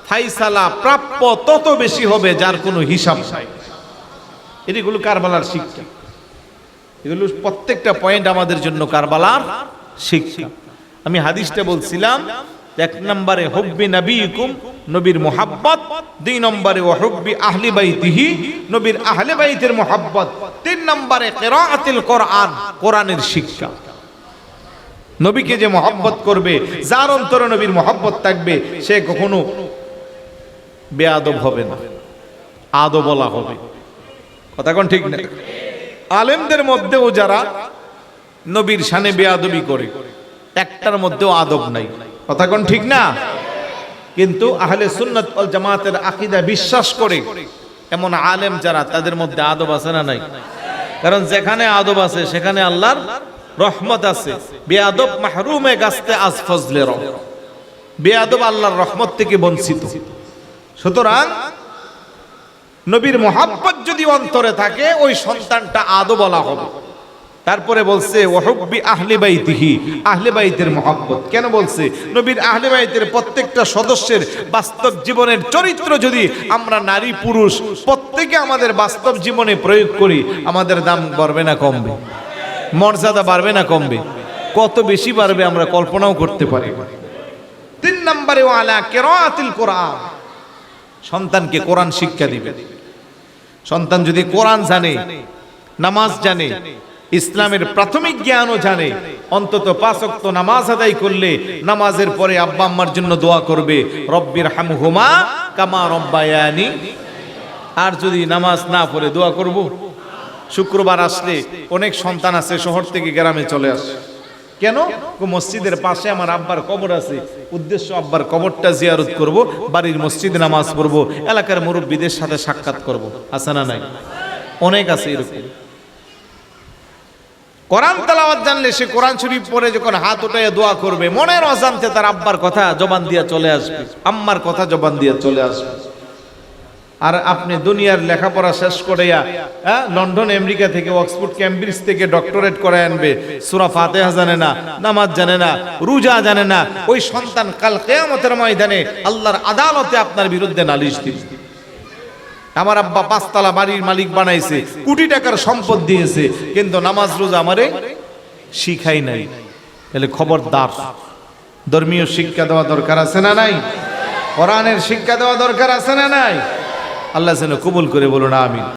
ফায়সালা প্রাপ্য তত বেশি হবে, যার কোনো হিসাব নাই। এগুলো কারবালার শিক্ষা। এগুলো প্রত্যেকটা পয়েন্ট আমাদের জন্য কারবালার শিক্ষা। আমি হাদিসটা বলছিলাম, 1 নম্বরে হুব্বি নবীকুম, নবীর মুহাব্বত। 2 নম্বরে ওয়া হুব্বি আহলি বাইতিহি, নবীর আহলে বাইতের মুহাব্বত। 3 নম্বরে কিরাআতুল কোরআন, কোরআনের শিক্ষা। নবীকে যে মুহাব্বত করবে, যার অন্তরে নবীর মুহাব্বত থাকবে, সে কখনো বেয়াদব হবে না, আদবলা হবে। কথা কোন ঠিক না? আলেমদের মধ্যেও যারা নবীর শানে বেয়াদবি করে, একটার মধ্যেও আদব নাই। কথা কোন ঠিক না? কিন্তু আহলে সুন্নাত ওয়াল জামাতের আকীদা বিশ্বাস করে এমন আলেম যারা, তাদের মধ্যে আদব আছে না নাই? কারণ যেখানে আদব আছে সেখানে আল্লাহর রহমত আছে। বেয়াদব মাহরুমে গাছতে আজ ফজলে রব, বেয়াদব আল্লাহর রহমত থেকে বঞ্চিত। সুতরাং নবীর মুহাব্বত যদি অন্তরে থাকে, ওই সন্তানটা আদবওয়ালা হবে। তারপরে বলছে ওয়াহুব্বি আহলে বাইতিহি, আহলে বাইতের মুহাব্বত। কেন বলছে? নবীর আহলে বাইতের প্রত্যেকটা সদস্যের বাস্তব জীবনের চরিত্র যদি আমরা নারী পুরুষ প্রত্যেকে আমাদের বাস্তব জীবনে প্রয়োগ করি, আমাদের দাম বাড়বে না কমবে? মর্যাদা বাড়বে না কমবে? কত বেশি বাড়বে আমরা কল্পনাও করতে পারি। 3 নম্বরে ওয়ালা কিরাআতুল কোরআন, সন্তানকে কোরআন শিক্ষা দিবে। সন্তান যদি কোরআন জানে, নামাজ জানে, ইসলামের প্রাথমিক জ্ঞানও জানে, অন্তত 5 ওয়াক্ত নামাজ আদায় করলে নামাজের পরে আব্বা আম্মার জন্য দোয়া করবে, রব্বির হামহুমা কামা রব্বায়ানি। আর যদি নামাজ না পড়ে দোয়া করব? শুক্রবার আসলে অনেক সন্তান আছে শহর থেকে গ্রামে চলে আসে। কেন? মসজিদের পাশে আমার আব্বার কবর আছে, উদ্দেশ্য আব্বার কবরটা জিয়ারত করব, বাড়ির মসজিদে নামাজ পড়ব, এলাকার মুরব্বীদের সাথে সাক্ষাৎ করব। আছে না নাই? অনেক আছে এরকম। কোরআন তেলাওয়াত জানলে সে কোরআন শরীফ পড়ে যখন হাত উঠায় দোয়া করবে, মনের অজান্তে তার আব্বার কথা জবান দিয়া চলে আসবে, আম্মার কথা জবান দিয়া চলে আসবে। আর আপনি দুনিয়ার লেখাপড়া শেষ করিয়া লন্ডন আমেরিকা থেকে অক্সফোর্ড ক্যামব্রিজ থেকে ডক্টরেট করে আনবে, সূরা ফাতিহা জানে না, নামাজ জানে না, রোজা জানে না, ওই সন্তান কাল কিয়ামতের ময়দানে আল্লাহর আদালতে আপনার বিরুদ্ধে নালিশ দিবে। আমার আব্বা 5 তলা বাড়ির মালিক বানাইছে, কোটি টাকার সম্পদ দিয়েছে, কিন্তু নামাজ রোজা আমারে শিখাই নাই। তাহলে খবরদার, ধর্মীয় শিক্ষা দেওয়া দরকার আছে না নাই? কোরআনের শিক্ষা দেওয়া দরকার আছে না নাই? আল্লাহ যেন কবুল করে বলুন আমিন।